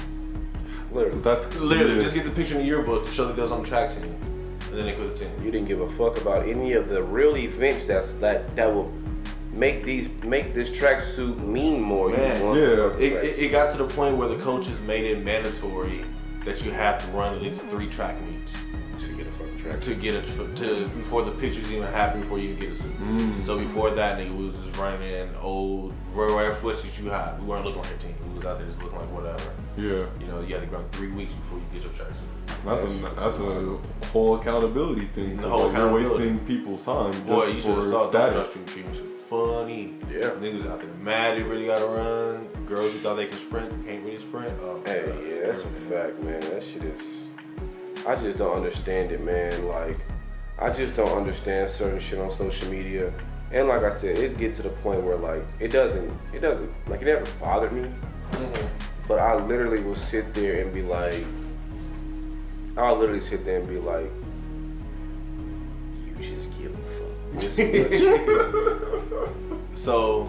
Literally, that's just get the picture in the yearbook to show that they was on the track team, and then they quit the team. You didn't give a fuck about any of the real events that will make this tracksuit mean more. Man, it got to the point where the coaches made it mandatory that you have to run at least 3 track meets. Before the pictures even happen, before you even get a suit. So before that, nigga, we was just running in old Royal sweatsuits you had. We weren't looking like a team. We was out there just looking like whatever. Yeah. You had to run 3 weeks before you get your tracksuit. That's a whole accountability thing. The whole accountability. You're wasting people's time. Boy, you should have saw status. the trust treatment. Funny. Yeah. Niggas out there mad they really gotta run. Girls who thought they could sprint can't really sprint. Hey, that's a fact, man. That shit is. I just don't understand it, man. Like, I just don't understand certain shit on social media. And like I said, it get to the point where like it doesn't like it never bothered me. Mm-hmm. But I literally will sit there and be like, you just give a fuck. So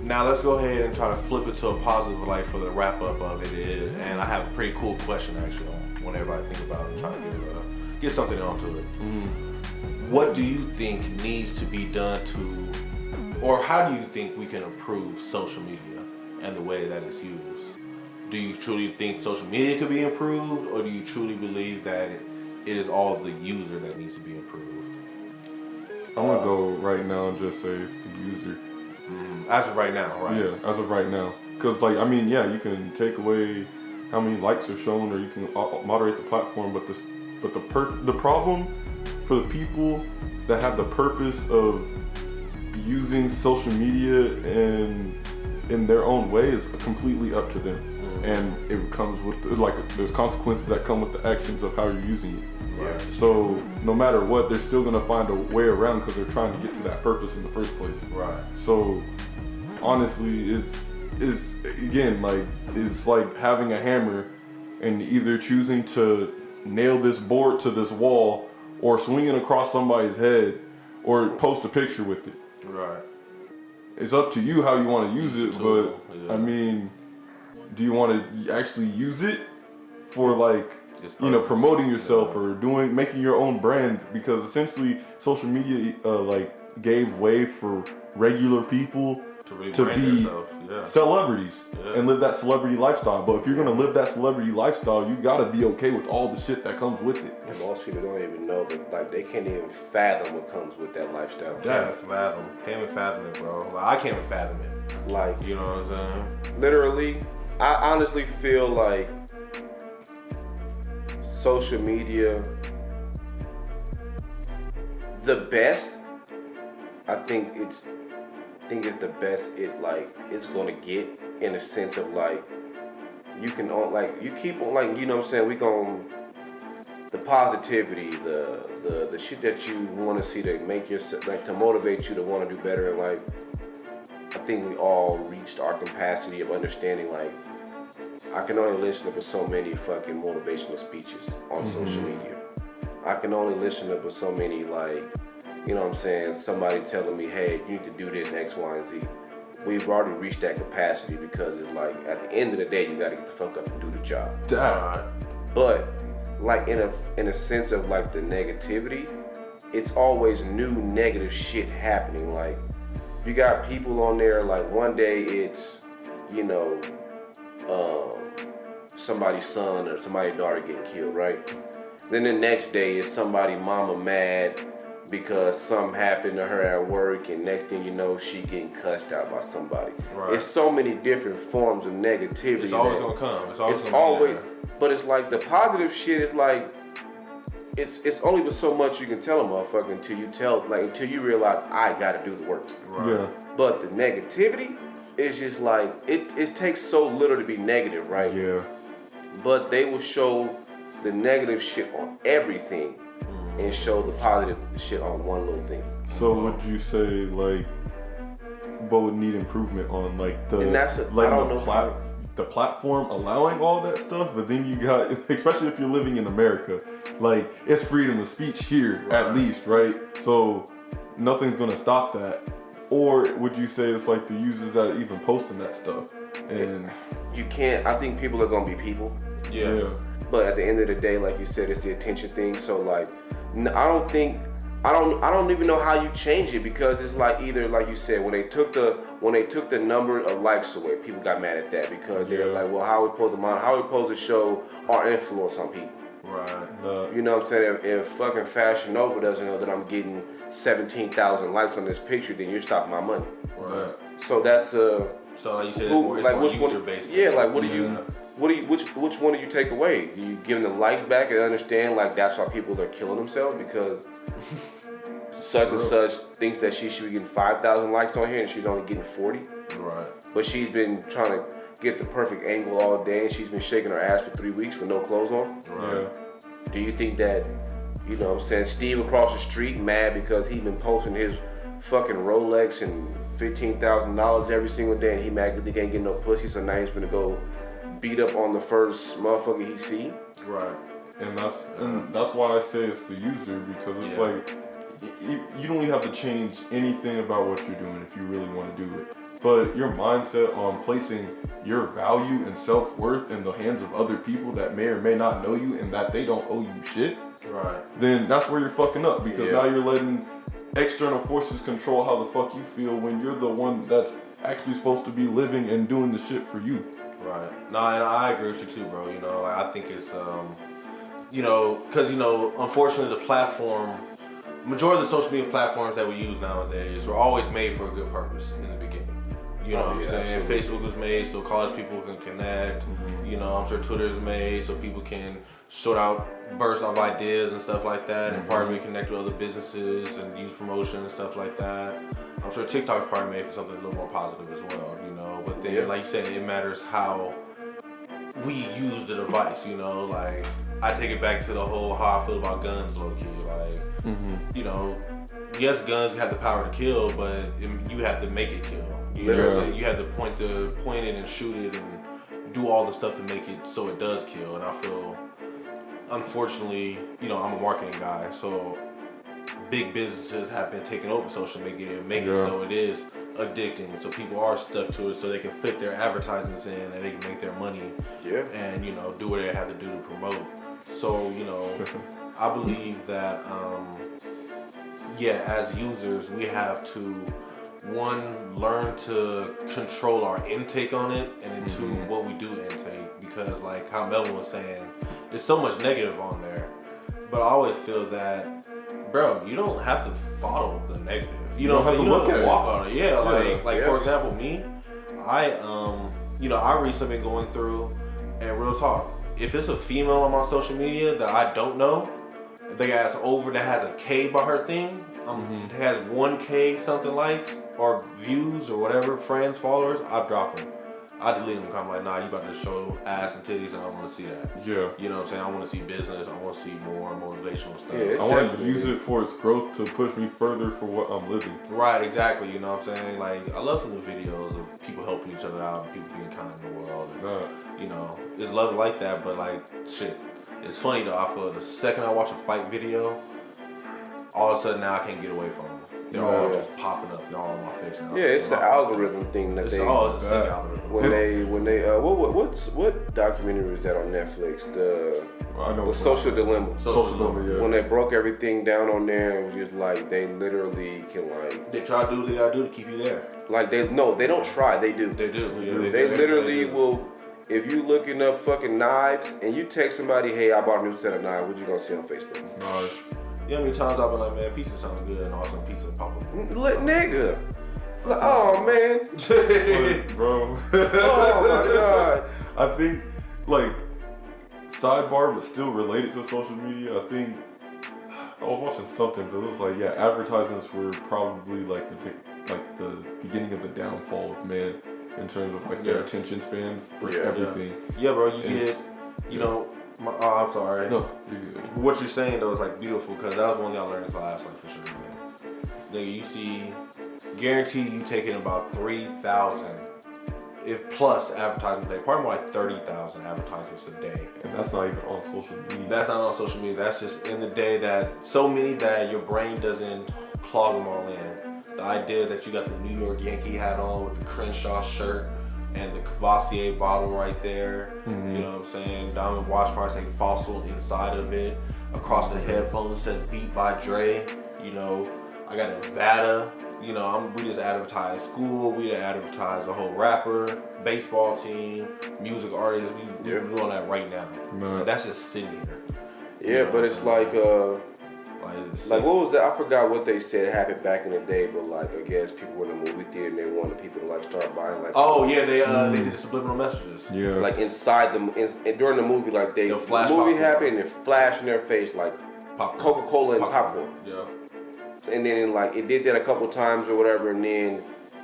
now let's go ahead and try to flip it to a positive light for the wrap up of it. And I have a pretty cool question actually when everybody think about it, trying to get something onto it. What do you think needs to be done or how do you think we can improve social media and the way that it's used? Do you truly think social media could be improved, or do you truly believe that it is all the user that needs to be improved? I'm gonna go right now and just say it's the user. As of right now, right? Yeah, as of right now. Because, you can take away how many likes are shown, or you can moderate the platform, but the problem for the people that have the purpose of using social media in their own way is completely up to them. And it comes with, there's consequences that come with the actions of how you're using it. Right. So no matter what, they're still gonna find a way around because they're trying to get to that purpose in the first place. Right. So honestly, it's like having a hammer and either choosing to nail this board to this wall or swing it across somebody's head or post a picture with it. Right. It's up to you how you want to use it, but do you want to actually use it for promoting yourself or making your own brand? Because essentially social media gave way for regular people to be celebrities and live that celebrity lifestyle. But if you're gonna live that celebrity lifestyle, you gotta be okay with all the shit that comes with it. And most people don't even know that, they can't even fathom what comes with that lifestyle. Can't even fathom it, bro. I can't even fathom it. You know what I'm saying? Literally, I honestly feel like social media, the best. I think it's the best it's gonna get, in a sense of you can you keep on you know what I'm saying, we gon' the positivity, the shit that you want to see to make yourself to motivate you to want to do better. And I think we all reached our capacity of understanding I can only listen to so many fucking motivational speeches on social media. I can only listen to so many you know what I'm saying, somebody telling me, hey, you need to do this, X, Y, and Z. We've already reached that capacity because it's at the end of the day, you gotta get the fuck up and do the job. But in a sense of the negativity, it's always new negative shit happening. You got people on there, one day it's, somebody's son or somebody's daughter getting killed, right? Then the next day is somebody mama mad because something happened to her at work, and next thing you know, she getting cussed out by somebody. Right. It's so many different forms of negativity. It's always gonna come. It's always but it's the positive shit is it's only but so much you can tell a motherfucker until you realize I gotta do the work. Right. Yeah. But the negativity is just like it takes so little to be negative, right? Yeah. But they will show the negative shit on everything and show the positive shit on one little thing. So would you say like what would need improvement on like the the platform allowing all that stuff, but then you got, especially if you're living in America, like it's freedom of speech here at least, right? So nothing's gonna stop that. Or would you say it's like the users that are even posting that stuff? And you can't. I think people are gonna be people. Yeah. But at the end of the day, like you said, it's the attention thing. So like, I don't even know how you change it, because it's like either, like you said, when they took the number of likes away, people got mad at that because they're like, well, how are we supposed to show our influence on people? Right. You know what I'm saying? If fucking Fashion Nova doesn't know that I'm getting 17,000 likes on this picture, then you're stopping my money. Right. So that's So like you said, it's more user based. Yeah, like which one do you take away? Do you give them the likes back and understand like that's why people are killing themselves because such and such thinks that she should be getting 5,000 likes on here and she's only getting 40? Right. But she's been trying to get the perfect angle all day and she's been shaking her ass for 3 weeks with no clothes on? Right. Do you think that, you know what I'm saying, Steve across the street mad because he been posting his fucking Rolex and $15,000 every single day and he mad because he can't get no pussy, so now he's finna go beat up on the first motherfucker he see? Right. And that's why I say it's the user, because it's like you don't even have to change anything about what you're doing if you really want to do it. But your mindset on placing your value and self-worth in the hands of other people that may or may not know you and that they don't owe you shit, right? Then that's where you're fucking up, because now you're letting external forces control how the fuck you feel when you're the one that's actually supposed to be living and doing the shit for you. Right. No, and I agree with you too, bro. You know, like, I think it's, you know, because, you know, unfortunately the majority of the social media platforms that we use nowadays were always made for a good purpose in the beginning. You know what I'm saying? Absolutely. Facebook was made so college people can connect. Mm-hmm. You know, I'm sure Twitter is made so people can sort out bursts of ideas and stuff like that, and probably connect with other businesses and use promotion and stuff like that. I'm sure TikTok's probably made for something a little more positive as well, you know. But then, like you said, it matters how we use the device, you know. Like, I take it back to the whole how I feel about guns, low key. Like, you know, yes, guns have the power to kill, but you have to make it kill. You know what I'm saying? You have to point it and shoot it and do all the stuff to make it so it does kill. And I feel, unfortunately, you know, I'm a marketing guy, so big businesses have been taking over social media and making it so it is addicting. So people are stuck to it so they can fit their advertisements in and they can make their money and, you know, do what they have to do to promote. So, you know, I believe that, as users, we have to, one, learn to control our intake on it, and then two, what we do intake. Because like how Melvin was saying, there's so much negative on there. But I always feel that, bro, you don't have to follow the negative. You know what I'm saying? You don't have to walk on it. Yeah, like for example, me, you know, I recently been going through, and real talk, if it's a female on my social media that I don't know, that has a K by her thing, has 1K something likes or views or whatever, friends, followers, I drop them. I delete them because I'm like, nah, you about to show ass and titties and I don't want to see that. Yeah. You know what I'm saying? I want to see business. I want to see more motivational stuff. Yeah, I want to use it for its growth to push me further for what I'm living. Right, exactly. You know what I'm saying? Like, I love some of the videos of people helping each other out and people being kind in the world. And, you know, it's love like that, but like, shit. It's funny though, I feel the second I watch a fight video, all of a sudden now I can't get away from them. They're all just popping up. They're all on my face now. Yeah, it's the algorithm thing that it's a sick algorithm. When they what documentary was that on Netflix? The Social Dilemma. Social Dilemma, yeah. When they broke everything down on there, it was just like they literally can like. They try to do what they gotta do to keep you there. Like they don't try. They do. They do. Yeah, they literally will. If you looking up fucking knives and you text somebody, hey, I bought a new set of knives, what you gonna see on Facebook? Nice. You know how many times I've been like, man, pizza sounds good, and all of a sudden pizza pop up. Nigga. Like, oh, man. But, bro. Oh, my God. I think, like, sidebar, but still related to social media, I think I was watching something, but it was like, yeah, advertisements were probably like the beginning of the downfall of man in terms of like their attention spans for everything. Yeah, bro, you get, you know, I'm sorry. No, you're good. What you're saying though is like beautiful because that was one thing I learned in class, like for sure, man. Nigga, you see, guarantee you taking about 3,000 if plus advertisements a day, probably more like 30,000 advertisements a day. And that's not even on social media. That's not on social media. That's just in the day that so many that your brain doesn't clog them all in. The idea that you got the New York Yankee hat on with the Crenshaw shirt and the Cavassier bottle right there. Mm-hmm. You know what I'm saying? Diamond watch bar say Fossil inside of it. Across the headphones says Beat by Dre. You know, I got Nevada. You know, we just advertise school. We advertise a whole rapper, baseball team, music artists. We're doing that right now. Like, that's just sitting here. Yeah, but it's like what was that? I forgot what they said happened back in the day, but like I guess people were in the movie theater and they wanted people to like start buying like. Oh yeah, they did the subliminal messages. Yeah. Like inside during the movie, like the movie popcorn. happened and it flashed in their face like Coca-Cola and popcorn. Yeah. And then like it did that a couple times or whatever, and then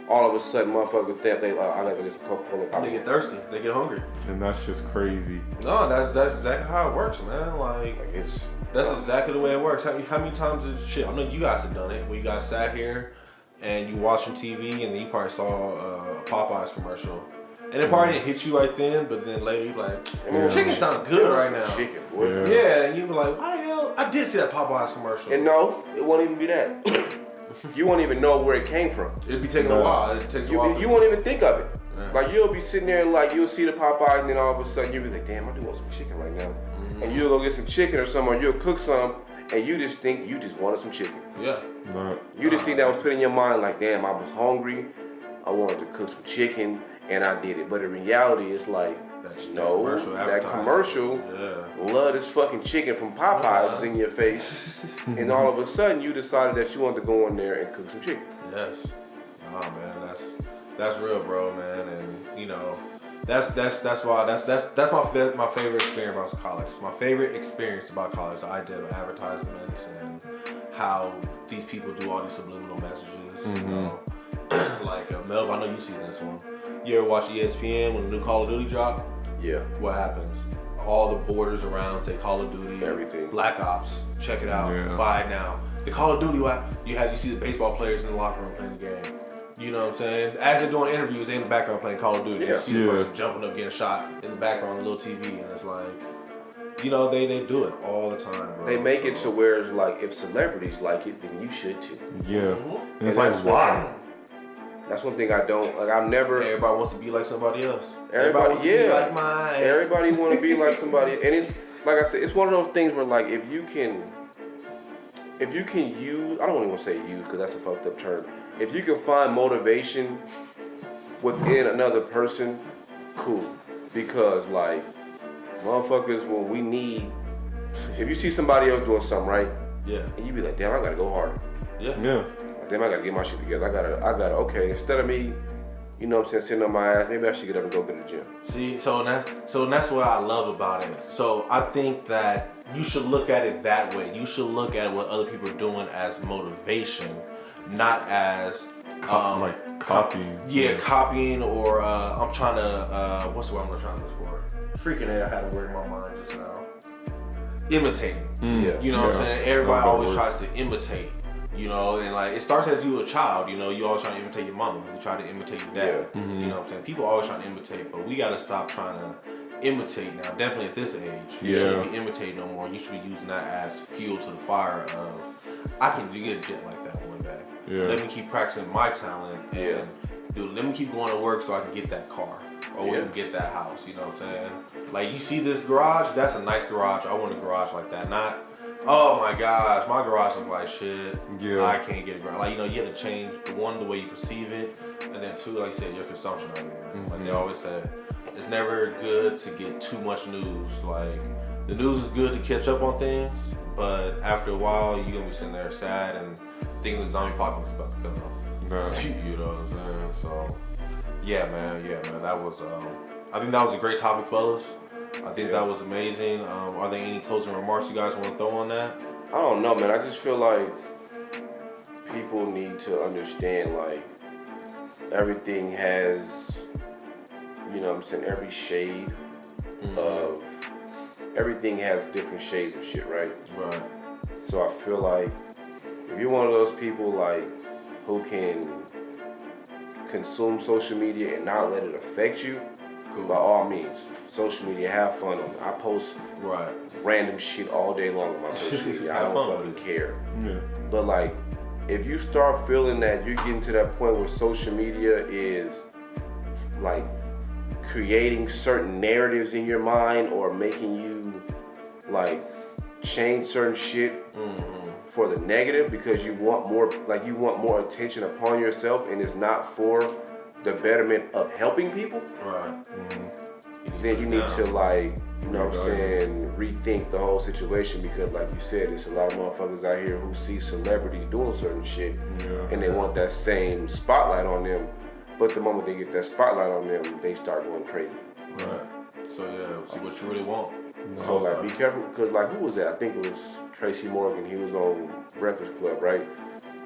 all of a sudden, motherfuckers think I gotta go get some Coca-Cola and popcorn. They get thirsty. They get hungry. And that's just crazy. No, that's exactly how it works, man. Like it's. That's exactly the way it works. How many times I know you guys have done it, where you guys sat here and you watching TV and then you probably saw a Popeyes commercial. And it probably didn't hit you right then, but then later you're like, chicken sounds good right now. Chicken, yeah, and you were like, why the hell? I did see that Popeyes commercial. And no, it won't even be that. You won't even know where it came from. It'd be taking a while. It takes a while. You won't even think of it. Yeah. Like you'll be sitting there, like you'll see the Popeyes, and then all of a sudden you'll be like, damn, I do want some chicken right now. Mm-hmm. And you'll go get some chicken or something, or you'll cook some, and you just think you just wanted some chicken. Yeah. You just think that was put in your mind, like, damn, I was hungry, I wanted to cook some chicken, and I did it. But in reality, it's like, that commercial, love this fucking chicken from Popeyes is in your face, and all of a sudden you decided that you wanted to go in there and cook some chicken. Yes. Oh man, that's real, bro, man, and you know, that's why my favorite experience about college. My favorite experience about college, I did advertisements and how these people do all these subliminal messages. Mm-hmm. You know, like Melvin, I know you seen this one. You ever watch ESPN when the new Call of Duty drop? Yeah. What happens? All the borders around say Call of Duty, everything, Black Ops. Check it out. Buy it now. The Call of Duty, you see the baseball players in the locker room playing the game. You know what I'm saying? As they're doing interviews, they in the background playing Call of Duty. You see the person jumping up, getting shot in the background on the little TV, and it's like, you know, they do it all the time, bro. They make it to where it's like, if celebrities like it, then you should too. Yeah. Mm-hmm. And it's like, why? That's one thing I don't like. I've never. Everybody wants to be like somebody else. Everybody wants to be like mine. Everybody want to be like somebody, and it's like I said, it's one of those things where like if you can use, I don't even want to say use because that's a fucked up term. If you can find motivation within another person, cool. Because like motherfuckers, when we need, if you see somebody else doing something right, and you be like, damn, I gotta go harder. Yeah. Damn, I gotta get my shit together. I gotta, okay, instead of me, you know what I'm saying, sitting on my ass, maybe I should get up and go get to the gym. See, so that's what I love about it. So I think that you should look at it that way. You should look at what other people are doing as motivation, not as like copying. Yeah, copying or I'm trying to, what's the word I'm trying to look for? Freaking hell, I had a word in my mind just now. Imitating. You know what I'm saying? Everybody always tries to imitate. You know, and like it starts as you a child, you know, you always trying to imitate your mama, you try to imitate your dad. You know what I'm saying? People always trying to imitate, but we gotta stop trying to imitate now. Definitely at this age. You shouldn't be imitating no more. You should be using that as fuel to the fire of I can get a jet like that one day. Let me keep practicing my talent and dude, let me keep going to work so I can get that car. Or we can get that house, you know what I'm saying? Like you see this garage, that's a nice garage. I want a garage like that. Not, oh my gosh, my garage is like shit. I can't get a garage. Like, you know, you have to change the way you perceive it, and then two, like you said, your consumption of it. Like they always say, it's never good to get too much news. Like the news is good to catch up on things, but after a while, you're gonna be sitting there sad and thinking the zombie apocalypse is about to come. You know what I'm saying? So. Yeah, man. That was. I think that was a great topic, fellas. I think that was amazing. Are there any closing remarks you guys want to throw on that? I don't know, man. I just feel like people need to understand, like, everything has, you know what I'm saying, every shade of, everything has different shades of shit, right? Right. So I feel like if you're one of those people, like, who can consume social media and not let it affect you, by all means, social media, have fun on it. I post random shit all day long on my social media. I don't fucking care. Yeah. But like, if you start feeling that you're getting to that point where social media is like creating certain narratives in your mind or making you like change certain shit for the negative because you want more attention upon yourself and it's not for the betterment of helping people, right? Then you need to, like, you know what I'm saying, rethink the whole situation because, like you said, there's a lot of motherfuckers out here who see celebrities doing certain shit and they want that same spotlight on them, but the moment they get that spotlight on them, they start going crazy. Right. So yeah, see what you really want. So like, be careful because like, who was that? I think it was Tracy Morgan. He was on Breakfast Club, right?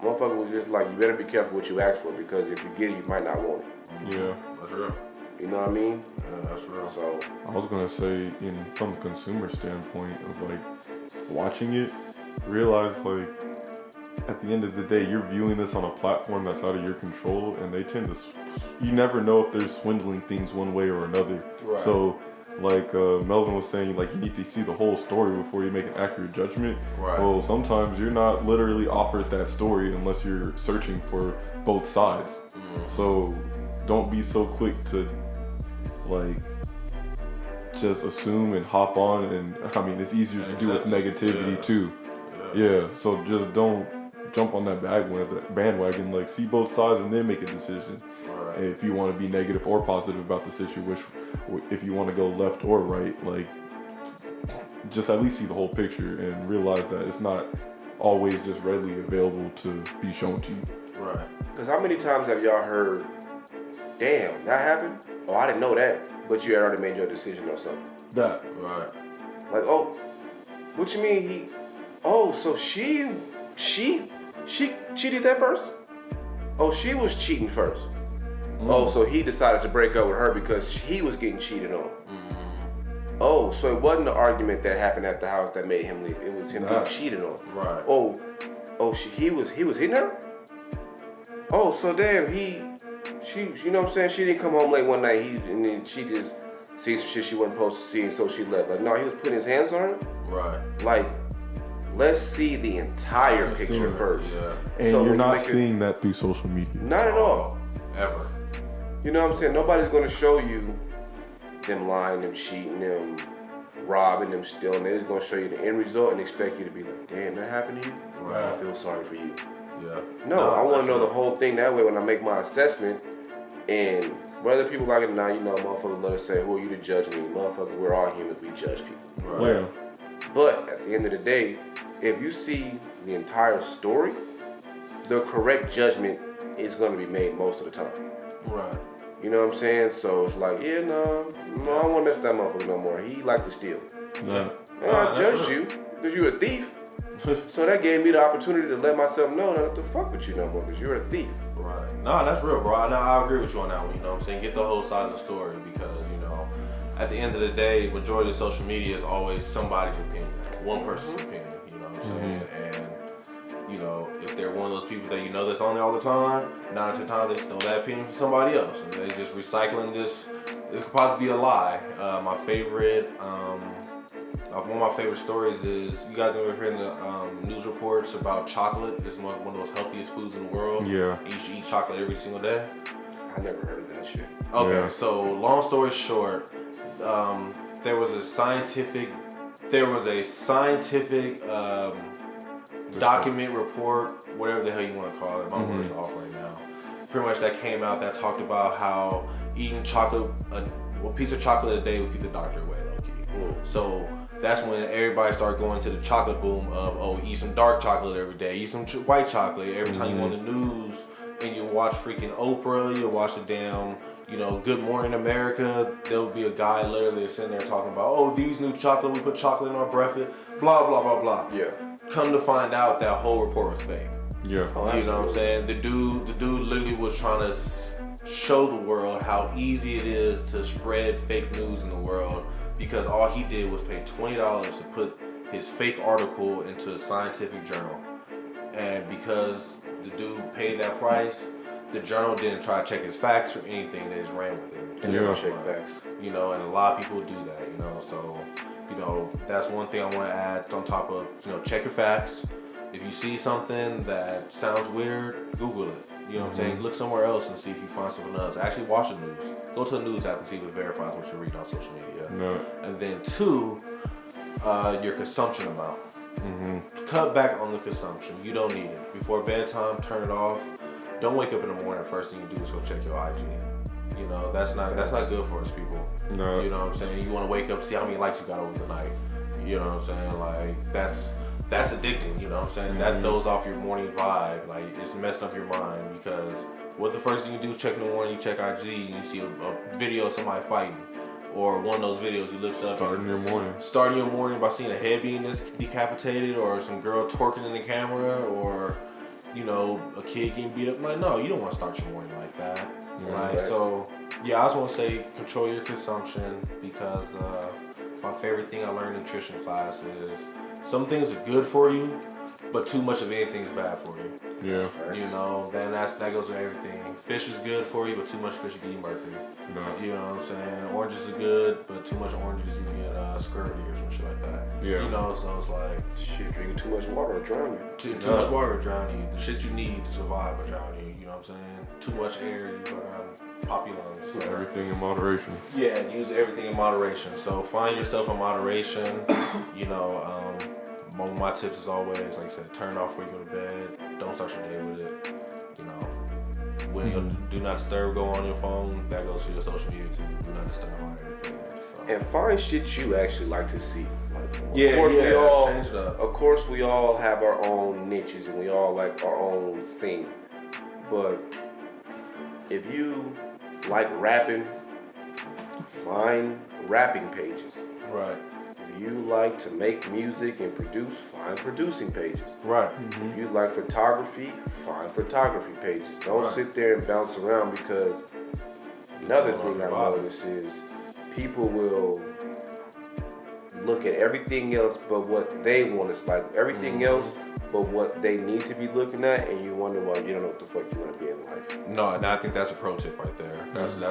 Motherfucker was just like, you better be careful what you ask for because if you get it, you might not want it. Yeah, that's real. You know what I mean? Yeah, that's real. So I was gonna say, from a consumer standpoint of like watching it, realize like at the end of the day, you're viewing this on a platform that's out of your control, and they tend to. You never know if they're swindling things one way or another. Right. So, like Melvin was saying, like you need to see the whole story before you make an accurate judgment. Right. Well, sometimes you're not literally offered that story unless you're searching for both sides. So, don't be so quick to like just assume and hop on, and I mean it's easier to do with negativity too. Yeah, so just don't jump on that bandwagon. Like, see both sides and then make a decision. Right. If you want to be negative or positive about the situation, if you want to go left or right, like just at least see the whole picture and realize that it's not always just readily available to be shown to you. Right. Because how many times have y'all heard, damn, that happened? Oh, I didn't know that. But you had already made your decision or something. That. Right. Like, oh, what you mean so she cheated that first? Oh, she was cheating first. Oh, so he decided to break up with her because he was getting cheated on. Oh, so it wasn't the argument that happened at the house that made him leave. It was him getting cheated on. Right. Oh, he was hitting her? Oh, so damn, she, you know what I'm saying? She didn't come home late one night. And then she just see some shit she wasn't supposed to see, and so she left. Like, no, he was putting his hands on her. Right. Like, let's see the entire picture first. Yeah. And so you're not seeing that through social media. Not at all. Ever. You know what I'm saying? Nobody's gonna show you them lying, them cheating, them robbing, them stealing. They're just gonna show you the end result and expect you to be like, damn, that happened to you? Right. I feel sorry for you. Yeah. No, I want to know the whole thing. That way when I make my assessment, and whether people like it or not, you know, motherfuckers let us say, who are you to judge me? Motherfucker, we're all humans, we judge people. Right. Yeah. But at the end of the day, if you see the entire story, the correct judgment is going to be made most of the time. Right. You know what I'm saying? So it's like, yeah, no, I don't want to mess with that motherfucker no more. He liked to steal. Yeah. And I judged you because you're a thief. So that gave me the opportunity to let myself know not to fuck with you no more because you're a thief. Right. No, that's real, bro. No, I agree with you on that one. You know what I'm saying? Get the whole side of the story because, you know, at the end of the day, majority of social media is always somebody's opinion, one person's opinion. You know what I'm saying? And you know, if they're one of those people that you know that's on there all the time, 9 out of 10 times they stole that opinion from somebody else, and they just recycling this. It could possibly be a lie. My favorite, one of my favorite stories is you guys ever heard the news reports about chocolate? It's one of the most healthiest foods in the world. Yeah. You should eat chocolate every single day. I never heard of that shit. Okay, so long story short, there was a scientific document report, whatever the hell you want to call it. My word's off right now. Pretty much that came out that talked about how eating chocolate, a piece of chocolate a day would keep the doctor away, low key. So that's when everybody started going to the chocolate boom of, eat some dark chocolate every day, eat some white chocolate. Every time you on the news and you watch freaking Oprah, you watch the damn, you know, Good Morning America, there'll be a guy literally sitting there talking about, these new chocolate, we put chocolate in our breakfast. blah, blah, blah, blah. Yeah. Come to find out that whole report was fake. Yeah. Oh, You know what I'm saying? The dude literally was trying to show the world how easy it is to spread fake news in the world because all he did was pay $20 to put his fake article into a scientific journal. And because the dude paid that price, the journal didn't try to check his facts or anything. They just ran with it. Yeah. Check facts. You know, and a lot of people do that, you know. So, you know, that's one thing I want to add on top of, you know, check your facts. If you see something that sounds weird, Google it. You know what I'm saying? Look somewhere else and see if you find something else. Actually watch the news. Go to the news app and see if it verifies what you're reading on social media. No. And then 2, your consumption amount. Cut back on the consumption. You don't need it. Before bedtime, turn it off. Don't wake up in the morning. First thing you do is go check your IG. You know, that's not good for us people. No. You know what I'm saying? You want to wake up, see how many likes you got over the night. You know what I'm saying? Like, that's addicting, you know what I'm saying? That throws off your morning vibe. Like, it's messing up your mind because what the first thing you do is check in the morning, you check IG, and you see a video of somebody fighting. Or one of those videos you looked up. Starting your morning by seeing a head being decapitated or some girl twerking in the camera or, you know, a kid getting beat up. Like, no, you don't want to start your morning like that. Right? So, yeah, I just want to say control your consumption because my favorite thing I learned in nutrition class is some things are good for you, but too much of anything is bad for you. Yeah. You know, then that goes with everything. Fish is good for you, but too much fish will give you mercury. No. You know what I'm saying? Oranges are good, but too much oranges you get scurvy or some shit like that. Yeah. You know, so it's like shit, drinking too much water will drown you. Too much water will drown you. The shit you need to survive will drown you. You know what I'm saying? Too much air, you pop your lungs. So. Everything in moderation. Yeah, use everything in moderation. So find yourself in moderation. You know, one of my tips is always, like I said, turn it off before you go to bed. Don't start your day with it. You know, when you do not disturb go on your phone, that goes for your social media too. Do not disturb on everything. So. And find shit you actually like to see. Like, change it up. Of course, we all have our own niches and we all like our own thing. But if you like rapping, find rapping pages. Right. If you like to make music and produce, find producing pages. Right. If you like photography, find photography pages. Don't sit there and bounce around because another thing I notice is people will look at everything else but what they want. It's like everything else but what they need to be looking at, and you wonder why you don't know what the fuck you want to be in life. No, and I think that's a pro tip right there. That's the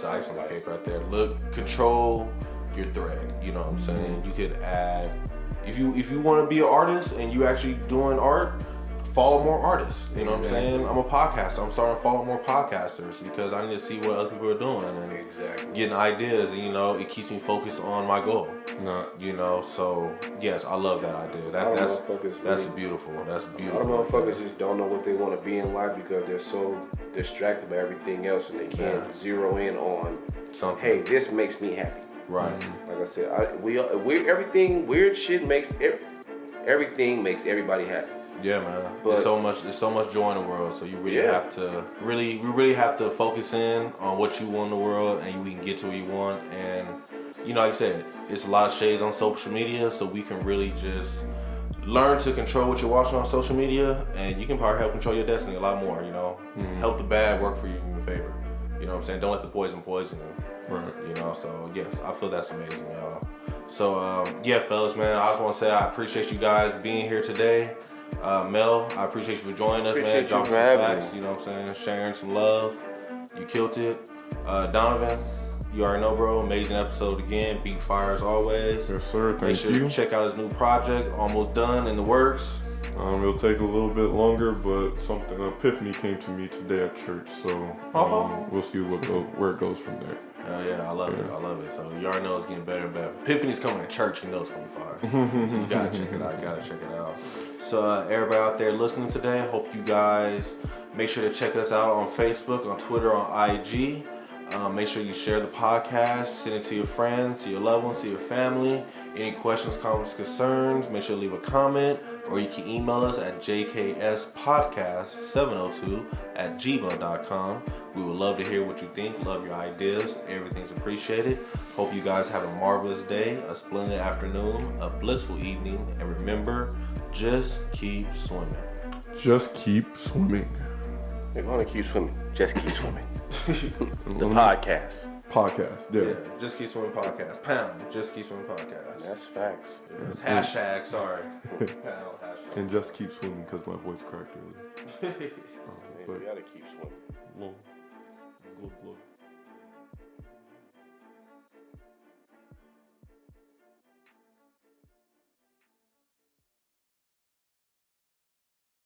ice on the cake right there. Look, control your thread. You know what I'm saying? You could add if you want to be an artist and you actually doing art, follow more artists. You know what I'm saying? I'm a podcaster. I'm starting to follow more podcasters because I need to see what other people are doing and getting ideas. And, you know, it keeps me focused on my goal. No. You know, so yes, I love that idea. That's beautiful. That's beautiful. A lot of motherfuckers just don't know what they want to be in life because they're so distracted by everything else and they can't zero in on something. Hey, this makes me happy. Right. Like I said, we everything weird shit makes everything makes everybody happy. Yeah, man. There's so much joy in the world. So you really have to we really have to focus in on what you want in the world, and we can get to what you want. And you know, like I said, it's a lot of shades on social media, so we can really just learn to control what you're watching on social media, and you can probably help control your destiny a lot more. You know, help the bad work for you in your favor. You know what I'm saying? Don't let the poison you. Right. You know, so yes, I feel that's amazing, y'all. So yeah, fellas, man, I just want to say I appreciate you guys being here today. Mel, I appreciate you for joining us, man. Dropping some facts, you know what I'm saying? Sharing some love. You killed it. Donovan, you already know, bro. Amazing episode again. Big fire as always. Yes, sir. Thank you. Make sure you check out his new project. Almost done, in the works. It'll take a little bit longer, but an epiphany came to me today at church, so we'll see where it goes from there. Hell yeah, I love it. So you already know it's getting better and better. Epiphany's coming to church, you know it's gonna be fire. So you gotta check it out. So everybody out there listening today, hope you guys make sure to check us out on Facebook, on Twitter, on IG. Make sure you share the podcast, send it to your friends, to your loved ones, to your family. Any questions, comments, concerns, make sure to leave a comment, or you can email us at jkspodcast702@gmail.com. We would love to hear what you think, love your ideas, everything's appreciated. Hope you guys have a marvelous day, a splendid afternoon, a blissful evening, and remember, just keep swimming. Just keep swimming. If you want to keep swimming, just keep swimming. The podcast. Yeah. Just keep swimming podcast. Pound. Just keep swimming podcast. That's facts. Yeah. Hashtag. Sorry. Pound. Hashtag. And just keep swimming because my voice cracked earlier. We gotta keep swimming. Glug, glug.